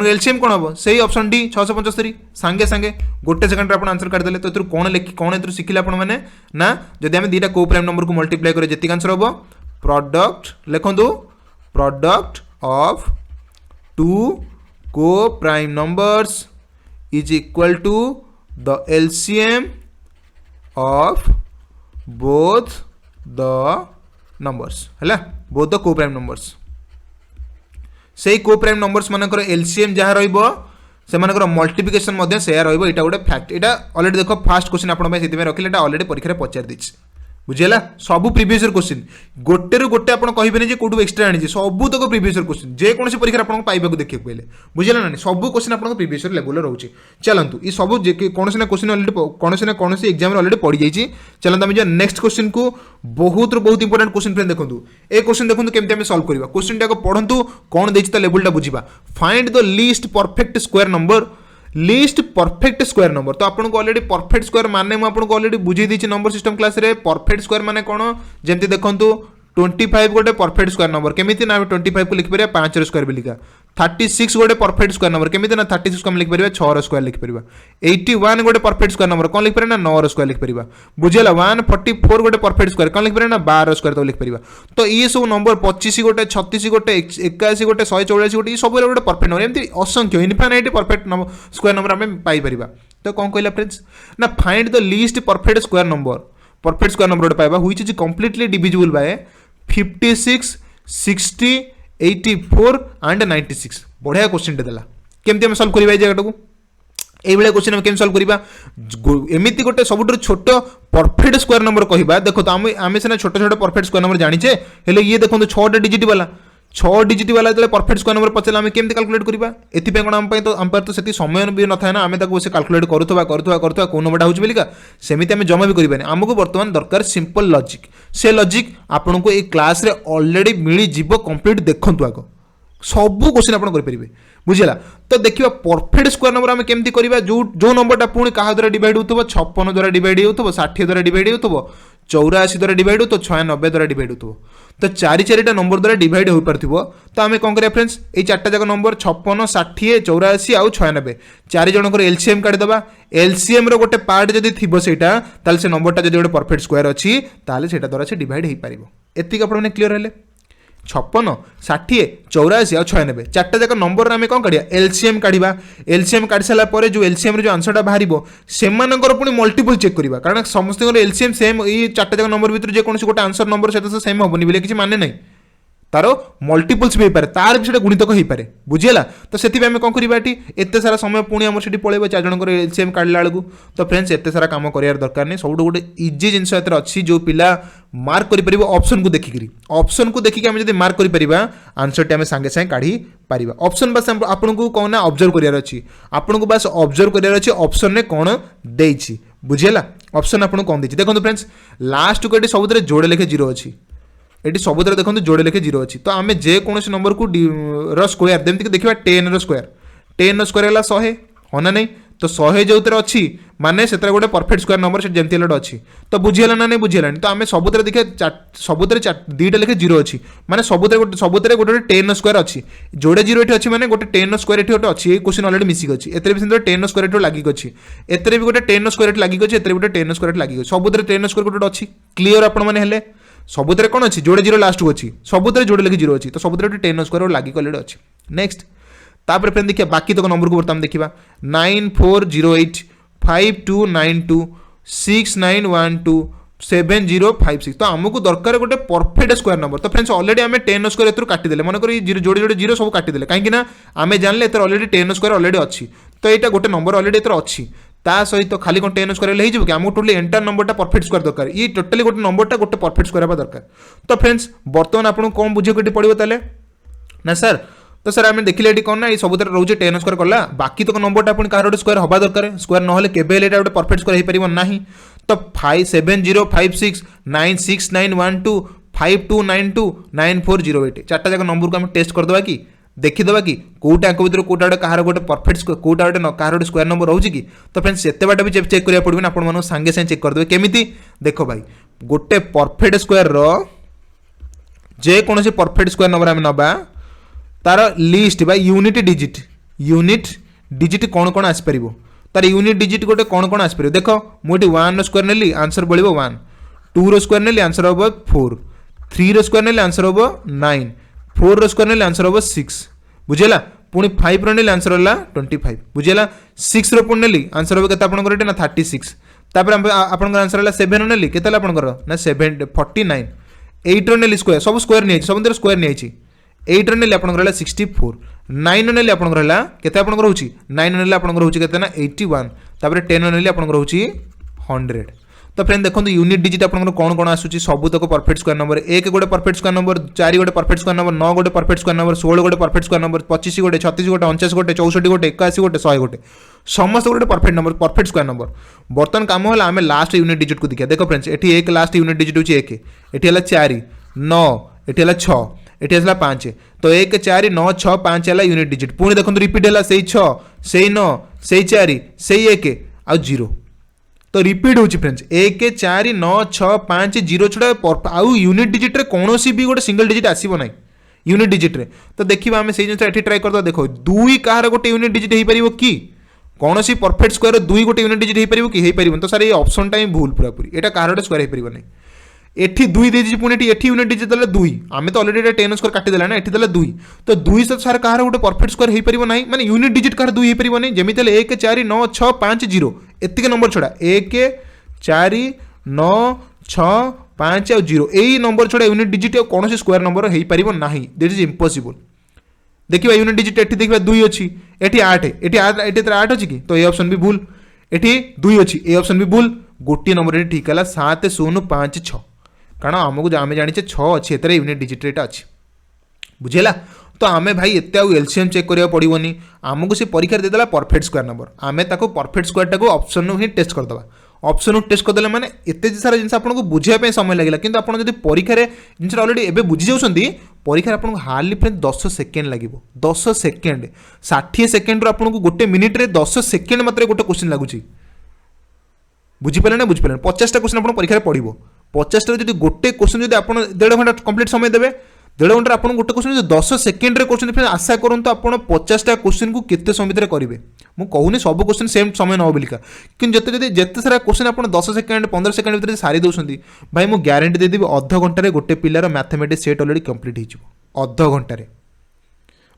एलसीएम कौन हम से ऑप्शन डी 675 सांगे सांगे गोटे सेकंड आप आंसर काटिदेले तो कौन ए शिखिले आपने ना जब आम 2टा को प्राइम नंबर को मल्टीप्लाई करें जी आंसर हम प्रोडक्ट लिखु product of 2 co prime numbers is equal to the LCM of both the numbers है both the co prime numbers से को प्राइम नंबर्स मानकर एलसीएम जहाँ रहिबो से मानकर मल्टीप्लिकेशन मध्य सेया रहिबो एटा गोटे फैक्ट एटा ऑलरेडी देखो फास्ट क्वेश्चन आपण पे सेति में रखिले एटा ऑलरेडी परीक्षा रे पचार दिछि बुझिला सब प्रीवियस ईयर क्वेश्चन गोटे रु गोटे आपण कहिबेनी जे कोडु एक्स्ट्रा आनी सब तक प्रीवियस ईयर क्वेश्चन जे कोनसी परीक्षा आपण पाइबाकू देखिए पहिले बुझिला ना सब क्वेश्चन आपण प्रीवियस ईयर लेवल रहउची चलंतु ई सब जे कोनसी ना क्वेश्चन ऑलरेडी ना कोनसी एग्जाम रे ऑलरेडी पड़ी जाईची चलंतु हम जे नेक्स्ट क्वेश्चन को बहुत इंपोर्टेंट क्वेश्चन फ्रेंड देखंतु ए क्वेश्चन देखंतु केमते हम सॉल्व करबा क्वेश्चन टा को पढंतु कोन देछि त लेवल टा बुझिबा find the least perfect square number least perfect square number तो आपको ऑलरेडी परफेक्ट स्क्वायर माने मैं आपको ऑलरेडी बुझे दी नंबर सिस्टम क्लास रे परफेक्ट स्क्वायर माने कौन जमती देखो 25 गोटे परफेक्ट स्क्वायर नंबर केमिति ना 25 को लिख परिया 5 रो स्क्वायर भी लिखा 36 गोटे परफेक्ट स्क्वायर नंबर केमिति ना 36 को हम लिख परिया 6 रो स्क्वायर लिख परिया 81 गोटे परफेक्ट स्क्वायर नंबर कौन लिख परिया ना 9 रो स्क्वायर लिख परिया बुझेला 144 गोटे परफेक्ट स्क्वायर कौन लिख परिया ना 12 रो स्क्वायर तो लिख परिया तो ये सब नंबर 25 गोटे 36 गोटे 81 गोटे 144 गोटे सब गोटे परफेक्ट नंबर एमती असंख्य इनफाइनाइट परफेक्ट स्क्वायर नंबर आम पाई परिबा तो कौन कहला फ्रेंड्स ना find the least perfect square number पाइबा which is completely divisible by 56 60 84 and 96 बढ़िया क्वेश्चन देला केमती हम सॉल्व करबा जगह को एई बेले क्वेश्चन हम केम सॉल्व करबा एमिति गोटे सबुठ छोट परफेक्ट स्क्वायर नंबर कहबा देखो तो आमे सेना छोट छोट परफेक्ट स्क्वायर नंबर जानिचे हेले ये देखो 6 डिजिट वाला 6 डिजिट वाला जो परफेक्ट स्क्वायर नंबर पचला आम केमती कैलकुलेट करबा एथि पे कोन हम पर तो सेति समय भी न थाए ना आमे ताको से कैलकुलेट करूथवा को नंबरटा होछ बेलिका सेमिति आमे जमा भी करबानी हमको वर्तमान दरकार सिंपल लॉजिक से लॉजिक आपन को ए क्लास रे ऑलरेडी मिली जीवो कंप्लीट देखंतु आगो सब क्वेश्चन आपन कर परिबे बुझिला तो देखिबा परफेक्ट स्क्वायर नंबर आमे केमती करबा जो नंबरटा पुणी कहा द्वारा डिवाइड होतबो 56 द्वारा डिवाइड होतबो 60 द्वारा डिवाइड होतबो 84 द्वारा डिवाइड होतो 96 द्वारा डिवाइड होतो तो चारि चारिटा नंबर द्वारा डिवाइड हो पारथिबो तो आमे कोन करिया फ्रेंड्स ए चारटा जाक नंबर 56 60 84 आउ 96 चारि जनकर एलसीएम काढि दबा एलसीएम रो गोटे पार्ट जदी थिबो सेटा ताले से नंबरटा जदी गोटे परफेक्ट स्क्वायर अछि ताले सेटा द्वारा से डिवाइड हेई पारिबो एतिक आपण माने क्लियर हेले 56 60 84 और 96 चार्टा जाक नंबर आम कौन काढ़ा एलसीएम काढ़ा एलसीएम काढ़ी सारा पर जो एलसीएम जो आंसरटा बाहर से पुणी मल्टीपल चेक करवा कारण समस्त एलसीएम सेम ये चार्टा जाक नंबर भर जेकोसी गोटे आंसर नंबर सहित सेम हेनी बोले किसी माने नहीं तार मल्टीपल्स भी होपे तार भी गुणितक हो पारे बुझीगला तो से आम कौन करवा एत सारा समय पुणी आम से पलैब 4 जन एलसीएम काढ़ला बेलू तो फ्रेंड्स एत सारा कम करार दरकार नहीं सब गोटे इजी जिनस अच्छी जो पिला मार्क कर ऑप्शन को देखिकी ऑप्शन को देखिए आम जब मार्क कर आंसर टी आम सांगे सांगे काढ़ी पार ऑप्शन बास आपन को कौन ना ऑब्जर्व करार अच्छी आपन को बास ऑब्जर्व करार अच्छी ऑप्शन ने कौन देछि बुझीगला ऑप्शन आपन कौन देछि देखो फ्रेंड्स लास्ट को ये सब जोड़े लेखे 0 अच्छी ये सबुद्र देखो जोड़े लेखे 0 अच्छी तो आम जेकोसी नंबर को स्क्वायर जमीक देखा 10 स्क्वायर 10 स्क्वायर है 100 हाँ ना नहीं तो 100 जो अच्छी माने से गोटे परफेक्ट स्क्वायर नंबर से जमती अच्छी तो बुझीगला ना नहीं बुझीगला तो आम सबुद्र देखिए सबुद्र 2टा लेखे 0 अच्छी माने सबुद्र गोटे 10 स्क्वायर अच्छी जोड़े 0 ये अच्छी माने गोटे 10 स्क्वायर ये गोटे अच्छी क्वेश्चन ऑलरेडी मिसिक अच्छी एतरे भी 10 स्क्वायर लगिक अच्छी एतरे भी गोटे 10 स्क्वायर लगिक अच्छी एतरे गोटे 10 स्क्वायर लगिक सबुद्र 10 स्क्वायर गोटे अच्छी क्लीयर आपण मैंने हेले सबुद्रे कौन अच्छी जोड़े 0 लास्ट को अच्छी सबुद्रे जोड़े लेके 0 अच्छी तो सबुद्रे 10 स्क्वायर लगिक अलरेडी अच्छी नेक्स्ट तापर फ्रेंड देखिए बाकी तक नंबर को बर्तमान देखिए 9408 5292 6912 7056 तो आमको दरकार गोटे परफेक्ट स्क्वायर नंबर तो फ्रेंड्स ऑलरेडी आम 10 स्क्वायर एथर काटिदेले मन कर जोड़े जोड़े 0 सब काटिदेले कहीं आम जानले एथर ऑलरेडी 10 स्क्वायर ऑलरेडी अच्छी तो यहाँ गोटे नंबर ऑलरेडी एथर अच्छी ता सहित तो खाली कौन 10 स्क्वायर हो कि आमको टोटली एंटायर नंबरटा परफेक्ट स्क्वायर दरकार ये टोटली गोटे नंबरटा गोटे परफेक्ट स्क्वायर हवा दरकार तो फ्रेंड्स बर्तमान आपको कौन बुझे पड़ो ताले ना सर तो सर आम देखिले ये कौन ना ये सब रोचे 10 स्क्वायर कला बाकी तक नंबरटा पुणी कह स्क्वायर हवा दरकार स्क्वायर ना केवे गोटे परफेक्ट स्क्वायर हो पार ना तो 7056 96912 5292 9408 चार्टा जाक नंबर को आम टेस्ट करदे कि देखीदे कि कौटा भर कौटा गोटे कहार गोटे परफेक्ट कौटा गोटे कहार गोटे स्क्वायर नंबर रोचे कि तो फ्रेंड्स एत बाट भी चेक करा पड़े आप सांगे सांगे चेक करदे केमी देख भाई गोटे परफेक्ट स्क्वायर जेकोसी परफेक्ट स्क्वायर नंबर आम नवा तार लिस्ट बा यूनिट डिजिट कौन कौन आसपर तार यूनिट डिजिट गोटे कौन कौन आसपर देख मुझे 1 स्क्वायर नेली आंसर बढ़ 1 2 स्क्वायर नेली आंसर हम 4 3 स्क्वायर नेली आंसर हम 9 4 स्क्वायर नेली आंसर हम 6 बुझेगा पुणी 5 रो नेली आंसर होला 25 बुझिला 6 रो पुणी नेली आंसर हो केते आपनकर एटे ना 36 तापर आपनकर आंसर होला 7 रो नेली केते आपनकर ना 7 49 8 रो नेली स्क्वायर सब स्क्वायर नै सब अंदर स्क्वायर नै 8 रो नेली आपनकर होला 64 9 रो नेली आपनकर होला केते आपनकर होची 9 रो नेली आपनकर होची केते ना 81 तापर 10 रो नेली आपनकर होची 100 तो फ्रेंड देखो यूनिट डिजिट आपन कौन कौन आसूची सब तक परफेक्ट स्क्वायर नंबर 1 गोटे परफेक्ट स्क्वायर नंबर 4 गोटे परफेक्ट स्क्वायर नंबर 9 गोटे परफेक्ट स्क्वायर नंबर 16 गोटे परफेक्ट स्क्वायर नंबर 25 गोटे 36 गोटे 49 गोटे 64 गोटे 81 गोटे 100 गोटे समस्त गोटे perfect number perfect square number बर्तमान काम होला आमे लास्ट यूनिट डिजिट को देखिया देखो फ्रेंड्स एठी एक लास्ट यूनिट डिजिट होची 1 एठी हला 4 9 एठी हला 6 एठी हला 5 तो 1 4 9 6 5 हला यूनिट डिजिट पुणी देखो रिपीट हला सेही 6 सेही 9 सेही 4 सेही 1 आ 0 तो रिपीट होची फ्रेंड्स 1 4 9 6 5 0 छुड़ा आउ यूनिट डिजिट रे कोनोसी भी गोटे सिंगल डिजिट आसीबो नै यूनिट डिजिट रे तो देखिबा हमें सेही जिंस एठी ट्राई करदो देखो 2 काहर गोटे यूनिट डिजिट हेई परिबो की कोनोसी परफेक्ट स्क्वायर 2 गोटे यूनिट डिजिट हेई परिबो की हेई परिबो तो सर ये ऑप्शन टाइम भूल पूरा पूरी एटा काहर स्क्वायर हेई परिबो नै एठी 2 देजी पुणी एठी यूनिट डिजिट दले 2 आमे तो ऑलरेडी 10 स्क्वायर काटी देला ना एठी दले 2 तो 2 से सार काहर गोटे परफेक्ट स्क्वायर हेई परिबो नै माने यूनिट डिजिट काहर 2 हेई परिबो नै जेमिति 1 4 9 6 5 0 एतिके नंबर छोड़ा 1 4 9 6 5 और 0 यही नंबर छोड़ा यूनिट डिजिट कौन से स्क्वायर नंबर हो पार ना दैट इज इम्पॉसिबल देखिए यूनिट डिजिट एठी देखिए 2 अच्छी एठी 8 एठी 8 अच्छी कि तो ये ऑप्शन भी भूल एठी 2 अच्छी ये ऑप्शन भी भूल गोटे नंबर ये ठीक है 7 0 5 6 कारण आमको आम जाने 6 अच्छी एत यूनिट डिजिट रेट अच्छी बुझेगा तो आम भाई एत एलसीएम चेक करा पड़ोनी आमको से परीक्षा देदेला परफेक्ट स्क्वायर नंबर आम परफेक्ट स्क्वायर टाक ऑप्शन ही टेस्ट करदे ऑप्शन टेस्ट करदे मैंने एत सारा जिन आपको बुझाई समय लगे कि आप परीक्षा जिन अलरेडी एवं बुझी जाऊँगी परीक्षा आपको हार्डली फ्रेंड 10 सेकेंड लगे 10 सेकेंड 60 सेकेंड आपको गोटे मिनिट रे 10 सेकेंड मात्र गोटे क्वेश्चन लगुच बुझीपारे ना बुझीपारे 50टा क्वेश्चन आप परीक्षा पढ़ो 50टा जो गोटे क्वेश्चन जो आप 1.5 घंटा कंप्लीट समय देवे 1.5 घंटा आप गोटे क्वेश्चन 10 सेकेंड रे क्वेश्चन फिर आशा करूँ आप 50टा क्वेश्चन को केते समय भितर करेंगे मुझे कहूनी सब क्वेश्चन सेम समय न बोलिका कि जिते सारा क्वेश्चन आप 10 सेकेंड 15 सेकेंड भितर सारी दौरान भाई मुझे ग्यारंटी देदेवी अध घंटे गोटे पिलार मैथमेटिक्स सेट अलरेडी कंप्लीट हो अध घंटे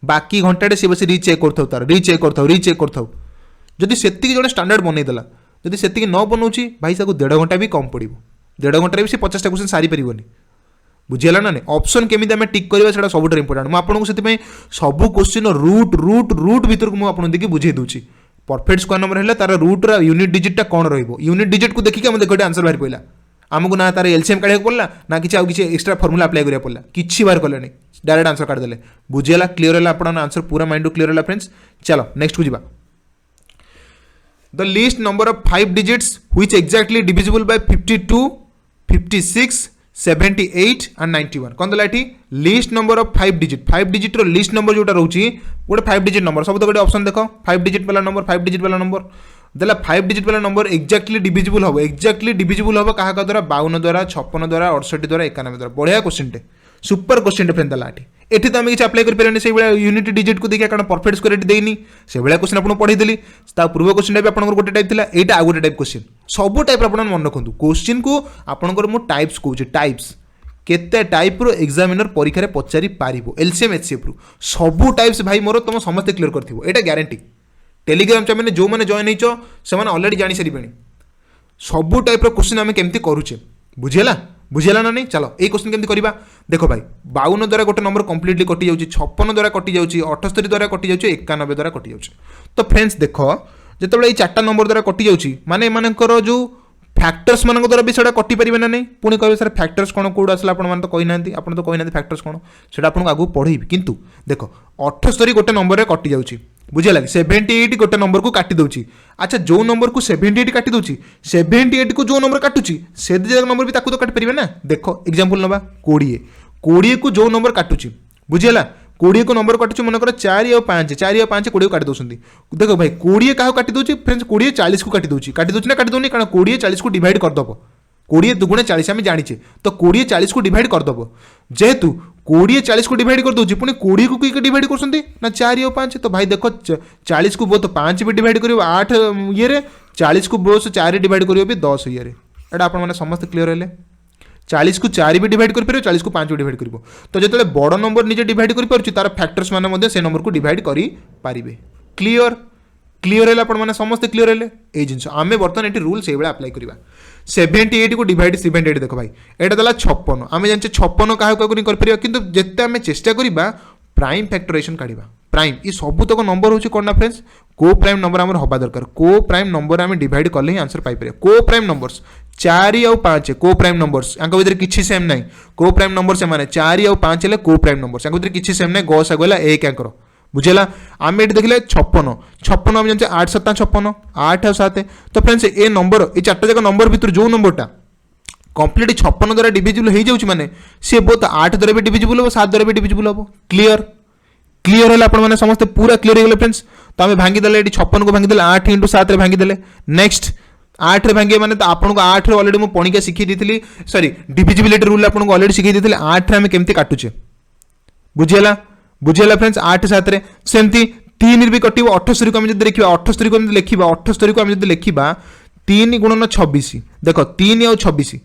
बाकी घंटे सी बस रिचेक कर जदि से जो स्टैंडर्ड बनईदेला जदि से न बनाऊँ भाई 1.5 घंटा भी कम पड़ो 1.5 घंटे भी 50टा क्वेश्चन सारी पारे बुझेगा ना ऑप्शन केमी आम टिक करवा से सब इंपोर्टेंट मुझे से सब क्वेश्चन रूट रूट रूट भर को मुझे देखिए बुझे दूसरी परफेक्ट स्क्वायर नंबर है तार रूट यूनिट डिजिटा कौन यूनिट डिजिट को देखिए आम देखो आंसर बाहर पड़ा आमको ना तार एलसीएम काढ़ा पड़ा ना कि एक्सट्रा फर्मुला अप्लाई करा पड़ा कि बाहर कले डायरेक्ट आंसर काढ़दे बुझेगा क्लीयर है आप आंसर पूरा माइंड क्लीयर है फ्रेंड्स चलो नेक्स्ट को जी the least number of 5 digits which exactly divisible by 52 56 78 and 91 कौन देला एठी लिस्ट नंबर ऑफ 5 डिजिट रो लिस्ट नंबर जोटा रहउची गोटे 5 डिजिट नंबर सब तो गोटे ऑप्शन देखो 5 डिजिट वाला नंबर 5 डिजिट वाला नंबर देला 5 डिजिट वाला नंबर एक्जाक्टली डिविजिबल हो कहा द्वारा 52 द्वारा 56 द्वारा 68 द्वारा 91 द्वारा बढ़िया क्वेश्चन टे सुपर क्वेश्चन टे फ्रेंड देला एठी तो आम किसी अप्लाई कर से यूनिट डिजिट को देखिए कारण परफेक्ट स्क्वायर देनी से भाया क्वेश्चन आपको पढ़ी देली पूर्व क्वेश्चन भी आपको गोटे टाइप था यहाँ आउ गोटे टाइप क्वेश्चन सब टाइप आप मन रखु क्वेश्चन को आपंकर मुझे टाइप्स कहूँ टाइप्स केते टाइप रो एग्जामिनर परीक्षा रे पचारि पारिबो एलसीएम एचसीएफ रु सब टाइप्स भाई मोर तुम समस्त क्लियर करथिबो एटा ग्यारंटी टेलीग्राम चैनल जो मैंने जॉइन होइचो से माने ऑलरेडी जानि सारिबेनी सब टाइप रो क्वेश्चन आमे केमती करूचे बुझेला ना नहीं चलो ये क्वेश्चन केमती करबा देखो भाई 52 द्वारा गोटे नंबर कंप्लीटली कटि जाउची 56 द्वारा कटि जाउची 78 द्वारा कटि जाउची 91 द्वारा कटि जाउची तो फ्रेंड्स देखो जेतेबेले ये चारटा नंबर द्वारा कटि जाउची माने एमानकर जो फैक्टर्स मान द्वारा भी से कटि पारे ना नहीं पुणी कहे सर फैक्टर्स कौन कौट आसला आप कही ना आप तो कही ना फैक्टर्स कौन से आपको आगू पढ़ेबी किंतु देखो 78 गोटे नंबर में कटि जाउची बुझे लगे 78 गोटे नंबर को काटी दूची अच्छा जो नंबर को 78 काटी दूची 78 को जो नंबर काटुची से नंबर भी ताकू तो काटी पारे ना देखो एग्जांपल नबा 20 को जो नंबर काटुची बुझेला 20 को नंबर काटुची मनकर 4 और 5 20 को काटी दउसंदी देखो भाई 20 काहा काटी दूची फ्रेंड्स 20 40 को काटी दूची ना काटी दोनी कारण 20 40 को डिवाइड कर दबो 20 दुगुणे 40 आम जाचे तो 20 40 को डिवाइड करदेव जेहेतु 20 40 को डिवाइड कर दूसरी पुणी 20 को किए डिवाइड कर ना 4 और 5 तो भाई देखो 40 को बोथ 5 भी डिवाइड कर 8 ये 40 को बोथ 4 डिवाइड कर 10 ये आप समस्त क्लीयर है 40 को 4 भी डिवाइड कर 40 को 5 भी डिवाइड कर। तो जो बड़ नंबर निजे डिवाइड कर तार फैक्टर्स मैंने से नंबर को डिवाइड करें। क्लीयर क्लीयर है आप समस्त क्लीयर है ये जिन आम बर्तमान ये रूल से अप्लाई करवा। 78 को डिवाइड 78 देख भाई यहाँ देला 56 आम जाने 56 क्या कर कि जिते आम चेष्टा करवा प्राइम फैक्टराइजेशन काढ़ा प्राइम ये सबूतक नंबर हूँ कौन ना फ्रेंड्स को प्राइम नंबर आम हवा दरकार को प्राइम नंबर आम डिवाइड कले ही आंसर पाइपर को प्राइम नंबर्स 4 और 5 को प्राइम नंबर्स या भर किसी सेम ना को प्राइम नंबर से 4 और 5 है को प्राइम नंबर्स या भर किसी सेम ना गस आगला एक आंकर बुझेगा आम ये देखले 56 आम जानते 8 7 56 8 और 7 तो फ्रेंड्स ये नंबर ये 4टा जाक नंबर भितर जो नंबरटा कंप्लीट 56 द्वारा डिविजिबल हो जाऊँ माने सी बहुत 8 द्वारा भी डिविजिबल हम 7 द्वारा भी डिविजिबल हम क्लीयर क्लीयर है आपने समस्ते पूरा क्लीयर हो गए फ्रेंड्स। तो आम भांगीदे ये 56 को भांगीदे 8 × 7 रे भांगीदे नेक्स्ट 8 रे भांगे मैंने तो आपको 8 रे ऑलरेडी मुझे पणिका शिखी दी सॉरी डिविजिबिलिटी रूल आपको ऑलरेडी शिखी दी 8 रे आम केमती काटुचे बुझीगला बुझीगला फ्रेंड्स 8 7 रे सेमती 3 भी कटिव 78 को आम जब देखा 78 को लिखा 78 को आम जब लिखा 3 × 26 देख 3 और 26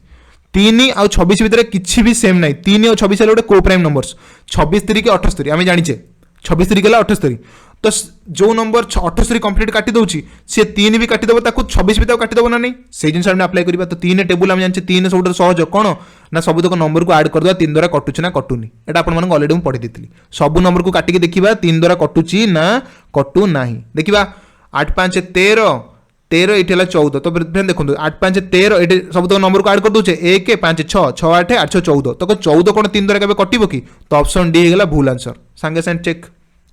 3 और 26 भितर किसी भी सेम ना 3 और 26 गोटे को प्राइम नंबर्स 26 3 के 78 आम जाचे 26 3 गला 78 तो जो नंबर 78 कंप्लीट काटी दूसरी सी 3 भी काटिदेव 26 भी काटिदेव ना नहीं से जिन अप्लाई करवा। तो 3 टेबुल आम जाने 3 सब सहज कौन ना सबुतक नंबर को आड करदे 3 द्वारा कटुची ना कटुनी यहाँ आपको अलरेडी मुझे पढ़ी दी सब नंबर को काटिक देखा 3 द्वारा कटुची ना कटु ना देखा 8 5 13 13 ये 14 तो फ्रेंड देखो 8 5 13 ये सब नंबर को आड कर दूचे 1 5 6 6 8 8 6 14 तो 14 कौन 3 द्वारा कटो कि तो ऑप्शन डी होगा भूल आंसर सांगे साथ चेक।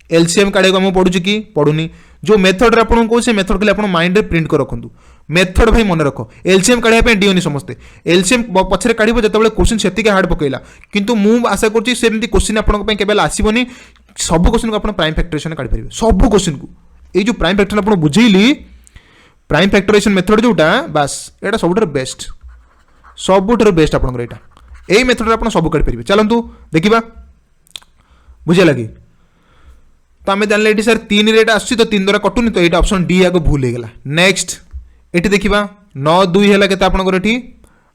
एलसीएम काढ़े को पढ़ुची कि पढ़ुनी जो मेथड आपको कौन से मेथड के आप माइंड में प्रिंट कर रखु मेथड भाई मन रख एलसीएम काढ़ा डीओनी समस्ते एलसीएम पछरे काढ़ जो क्वेश्चन से हार्ड पकेला किंतु मु आशा करुँगी क्वेश्चन आपको आसबनी सब क्वेश्चन को आप प्राइम फैक्टराइजेशन काढ़ी पारे सब क्वेश्चन को ये जो प्राइम फैक्टर आपको बुझेली प्राइम फैक्टराइजेशन मेथड जोटा बास यहाँ सब बेस्ट आपंकर यहाँ यही मेथड आप सब काढ़ी पारे। चलतु देखा बुझे लगे तो आम जानले ये सर 3 रेट आस 3 द्वारा कटुनी तो ये ऑप्शन डी आगे भूल होगा। नेक्स्ट ये देखा 9 2 है के आपंकर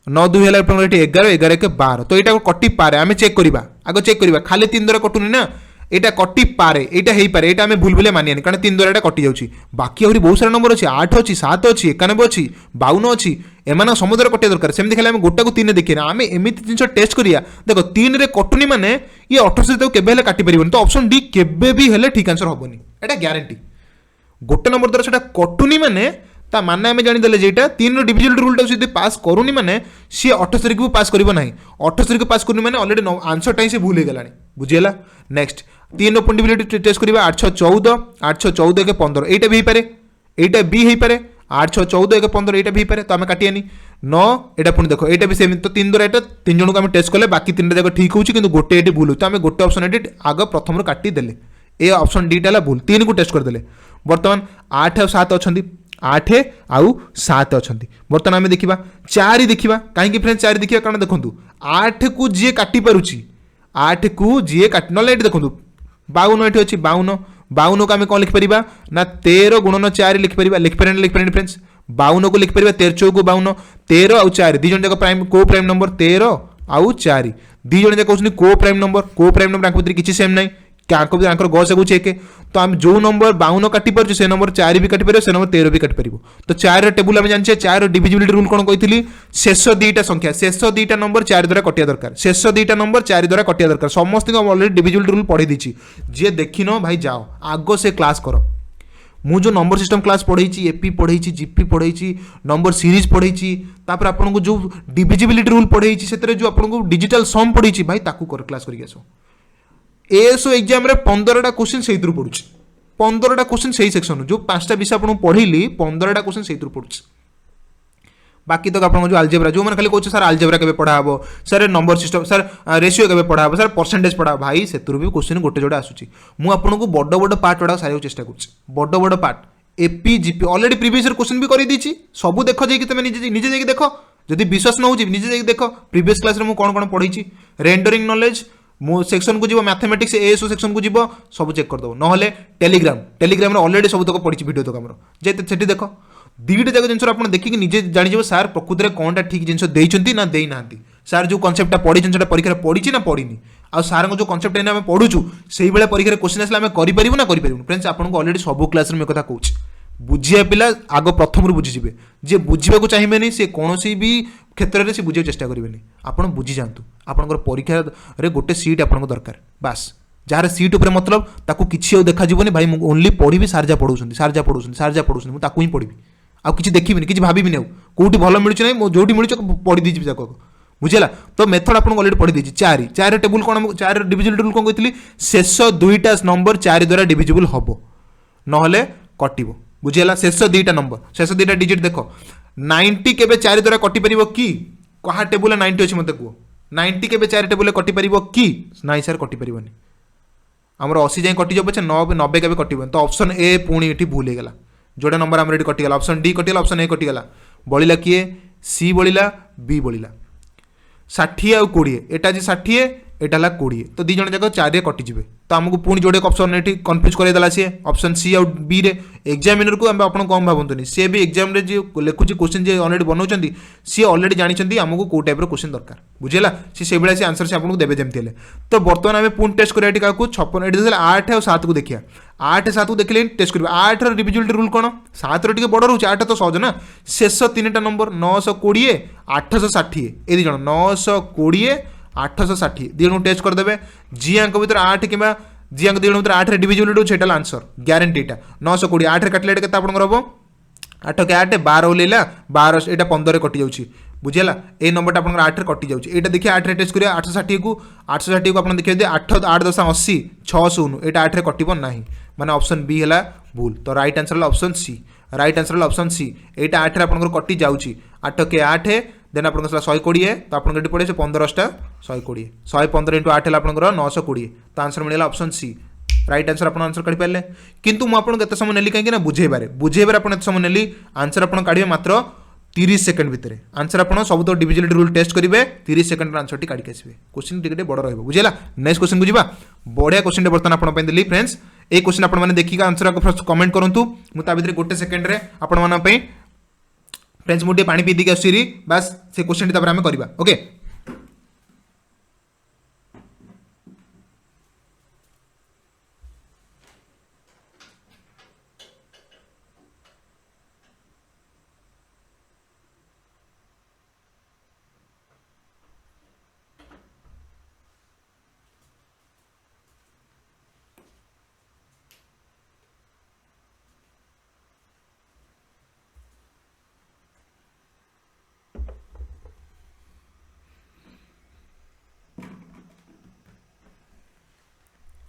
9 2 है 11 11 के 12 तो यहाँ कटि पारे आम चेक करवा आगे चेक करवा खाली 3 द्वारा कटुनी ना यहाँ कटि पारे यहाँ हो पारे यहाँ आम भूल भूल मानिया कारण 3 द्वारा कटि जाऊँगी बाकी आहरी बहुत सारा नंबर अच्छी 8 अच्छी 7 अच्छी 91 अच्छी 52 अच्छी एम समुद्र कटिया दरकार सेमती खाली गोटा को 3 देखिए आम एमती जिन टेस्ट करिया देख 3 रे कटुनी माने ये 78 केबे काटि परिबनी तो ऑप्शन डी केबे भी हेले ठीक आंसर होबनी एटा ग्यारंटी गोटे नंबर द्वारा सेटा कटुनी माने ता माने आम जानीदे जेटा 3 डिविजिबल रूल टा पास करूनी माने सी 78 को पास करिबो नाही 78 को पास करूनी माने ऑलरेडी आंसर टाइम से भूल हो गलानी बुझियला। नेक्स्ट 3 डिविजिबिलिटी टेस्ट करबा 8 6 14 8 6 14 के 15 एटा भी पारे एटा भी हे पारे 8 6 14 के 15 एटा भी पारे तो आम काटियानी 9 एटा पुणी देखो एटा भी सेम तो 3 द्वारा एटा 3 जन को आम टेस्ट कले बाकी 3 जाक ठीक होची किंतु गोटे एटी भूल तो आम गोटे ऑप्शन एटी आग प्रथम रो काटी देले ए ऑप्शन डी टा भूल 3 को टेस्ट कर देले। बर्तमान 8 और 7 अच्छी 8 आउ 7 अच्छा बर्तमान आम देखा 4 देखा कहीं फ्रेंड 4 देखा कारण देखो 8 को जी काटी पारुची 8 को जी काट ना देखो 52 ये अच्छी 52 को आम कौन लिखिपर ना 13 गुणन 4 लिखिपर फ्रेंड्स 52 को लिखिपर 13 चौक 52 13 आउ 4 दी जन जाक प्राइम को प्राइम नंबर 13 आउ 4 दी जन जाक कहते को प्राइम नंबर भर किसी सेम ना गस आगु चेक तो आम जो नंबर 52 काटी पार्छ से नंबर 4 भी काटी पार से नंबर 13 भी काटी पार तो 4 टेबुल आम जाने 4 डिविजिबिलिटी रूल कौन कही शेष 2टा संख्या शेष 2टा नंबर 4 द्वारा कटिया दरकार शेष 2टा नंबर 4 द्वारा कटिया दरकार समस्त ऑलरेडी डिविजिबिलिटी रूल पढ़ी दी जी देखी न भाई जाओ आग से क्लास कर मु जो नंबर सिस्टम क्लास पढ़ी एपी पढ़ी जीपी पढ़ी नंबर सीरीज पढ़ी आपको जो डिविजिबिलिटी रूल पढ़ी से जो आपको डिजिटल सम पढ़ी भाई ताकू कर क्लास करके आसो एएसओ एग्जाम रे 15टा क्वेश्चन से पड़ू 15टा क्वेश्चन से सेक्शन जो 5टा विषय आपको पढ़ी 15टा क्वेश्चन से पड़ू बाकी तो आप जो आलजेब्रा जो मैंने खाली कहे सर आलजेब्रा के पढ़ा हे sir number system sir ratio के पढ़ा हे सर परसेंटेज पढ़ा भाई से भी क्वेश्चन गोटे जोड़े आसूँ मुझे बड़ बड़ पार्ट गुड़ा सारे चेष्टा कर बड़ part AP GP already previous question भी कर दी सब देख जाइए तुम निजे जाइए देख जदि विश्वास न हो निजे जाइए देख प्रीवियस क्लास में कौन कौन पढ़ी रेंडरिंग नॉलेज मो सेक्शन को जीव मैथमेटिक्स एएसओ सेक्शन को जीव सब चेक करदेव ना टेलीग्राम ऑलरेडी सब तक पढ़ी वीडियो तक आमर जे देख 2टा जाक जिन आप देखिए निजे जान सार प्रकृति में कौन ठीक जिन देना देना सार जो कनसेप्टा पढ़ी परीक्षा पढ़ी ना पढ़ी आ सार जो कनसेप्ट आम पढ़ुचु से भाई परीक्षा क्वेश्चन आसला करूँ ना करूँ फ्रेंड्स आपको अलरेडी सब क्लास में कथा कहूँ बुझिया पिला आग प्रथम बुझीजे जी बुझा चाहिए सी कौन भी क्षेत्र में सी बुझे चेष्टा करेंगे आपड़ बुझी जातु आपंकर परीक्षा रे गोटे सीट आपको दरकार बास जार सीट उपर मतलब ताकू किसी देखा भाई मुझे ओनली पढ़ी सार जा पढ़ाऊँ सार जा पढ़ाऊँ सार जा पढ़ाऊँ मुझे ही पढ़ी आउ कि देखी कि भावी नहीं कौटी भल मिलूँ ना जो मिलूँ पढ़ी दीजिए जाक बुझेगा तो मेथड आपको अलरेडी पढ़ी देती चार टेबुल कौन चार डिविजिबल टेबुल कौन कहती शेष दुईटा नंबर 4 द्वारा डिविजिबल हम ना कटो बुझेगा शेष दुईटा नंबर शेष दुईटा डिजिट देख 90 केबे 4 द्वारा कटि परिबो कि कहा टेबुल 90 अछि मते को 90 केबे 4 टेबुल कटि परिबो कि नाइ सर कटि परिबोनी हमर 80 जाय कटि जबो 90 केबे कटिबो तो ऑप्शन ए पुणी एठी भूल हे गेला जोडा नंबर हमर एठी कटि गेला ऑप्शन डी कटि गेला ऑप्शन ए कटि गेला बळिला किए सी बळिला बी बळिला 60 आ 20 एटा जे 60 एटा ला 20 तो दी जण जाक 4 रे कटि जिवे तो हमको पुणी जोडे ऑप्शन एठी कंफ्यूज करे देला सी ऑप्शन सी और बी रे एग्जामिनर को हम आपण कम भाबंतनी सी भी एग्जाम रे जे लेखुची क्वेश्चन जे ऑलरेडी बनौचंदी सी ऑलरेडी जानिचंदी हमको को टाइप रो क्वेश्चन दरकार बुझेला सी बेला सी आंसर से आपको देबे जेमति हेले तो वर्तमान हम पुणी टेस्ट करिया टिका को 56 एठी देला 8 और 7 को देखिया 8 7 को देखले टेस्ट करबा 8 रो डिविजिबिलिटी रूल कोन 7 रो टिके बड़ रहउछ 8 तो सहज ना शेष तीनटा नंबर 920 860 ए दी जण 920 860 दी जण टेस्ट कर देबे जी अंक भीतर 8 किबा जी अंक दी जण भीतर 8 रे डिविजिबिलिटी सेटा आंसर ग्यारंटीटा 920 8 रे काटले केते आपन करबो 8 के 8 12 ओलेला 12 एटा 15 रे कटि जाउची बुझेला ए नंबरटा आपन 8 रे कटि जाउची एटा देखिए 8 रे टेस्ट करिया 860 को आपन देखिए दे 8 8 10 80 600 एटा 8 रे कटिबो नाही माने ऑप्शन बी हला भूल तो राइट आंसर हला ऑप्शन सी राइट आंसर हला ऑप्शन सी एटा 8 रे आपन कटि जाउची 8 के 8 देन आपन 120 तो आपन गडी पड़े 15टा 120 115 * 8 हला आपन 920 तो आंसर मिलेला ऑप्शन सी राइट आंसर अपन आंसर काढी पाले किंतु मु आपन केते समय नेली काहे ना बुझेबारे अपन एते समय नेली आंसर अपन काढिबे मात्र 30 सेकंड भितर आंसर अपन सब तो डिविजिबिलिटी रूल टेस्ट करिवे 30 सेकंड आंसर टी काढी आसीबे क्वेश्चन टिके बड़ रहबो बुझेला नेक्स्ट क्वेश्चन को जिबा बढ़िया क्वेश्चन बर्तन अपन पे देली फ्रेंड्स ए क्वेश्चन अपन माने देखि का आंसर को फर्स्ट कमेंट करंतु मु ता भितर गोटे सेकंड रे अपन माना पे फ्रेंड्स मुझे पानी पी दी आसरी बस से क्वेश्चन टी आम करवा ओके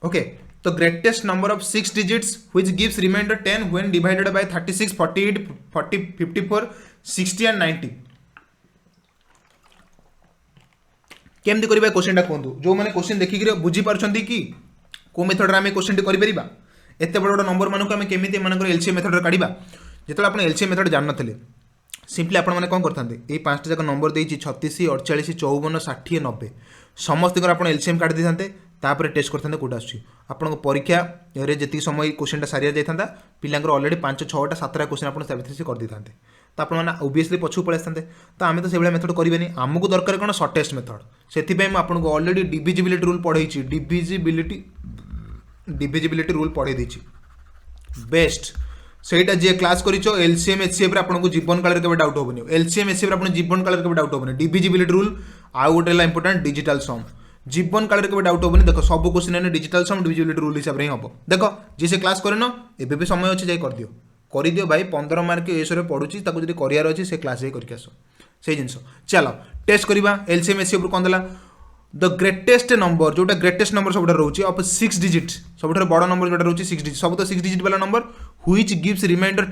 ओके तो greatest number of 6 digits which gives remainder 10 when divided by 36 48 40 54 60 and 90 केमती करबा क्वेश्चन टा कोंतु जो माने क्वेश्चन देखि कि बुझी पारछंती कि को मेथड रे हम क्वेश्चन टी करि परिबा एते बड़ बड़ नंबर मानको हम केमिति मानकर एलसीएम मेथड रे काढिबा जेतले आपण एलसीएम मेथड जान नथिले सिंपली आपण माने कोन करथांते ए पांचटा जक नंबर देइछि 36 48 54 60 90 समस्त कर आपण एलसीएम काढि दिथांते तापर टेस्ट करते कौट आस परीक्षा रे जी समय क्वेश्चन सारी जाता पिलांकर ऑलरेडी 5 6टा 7टा क्वेश्चन आप कर दे था तो आपने ओबियसली पछू पड़े आसते तो आम तो से मेथड करेंगे आमको दरकार कौन सर्टेस्ट मेथड से आपको ऑलरेडी डिविजिबिलिटी रूल पढ़े डिविजिबिलिटी रूल पढ़े देछि बेस्ट सेटा जे क्लास करिचो एलसीएम एचसीएफ रे आपनको जीवन काल रे केबे डाउट होबनी एलसीएम एचसीएफ रे आपन जीवन काल रे केबे डाउट होबनी डिविजिबिलिटी रूल आ गोटेला इंपोर्टेंट डिजिटल सम जीवन काल रे केबे डाउट होबनी देखो सब क्वेश्चन ने डिजिटल सम डिविजिबिलिटी रूल हिसाब रे हबो देखो जे से क्लास करनो एबे भी समय अछि जाय कर दियो भाई 15 मार्क एस रे पढुची ताको जदी करियर अछि से क्लास करके आसो से जिंस चलो टेस्ट करिबा एलसीएम एचसीएफ कोन देला द ग्रेटेस्ट नंबर जोटा ग्रेटेस्ट नंबर सब रोचे ऑफ 6 डिजिट सब बड़ नंबर जो रोचे 6 डिजिट सब तो 6 डिजिट वाला number which gives remainder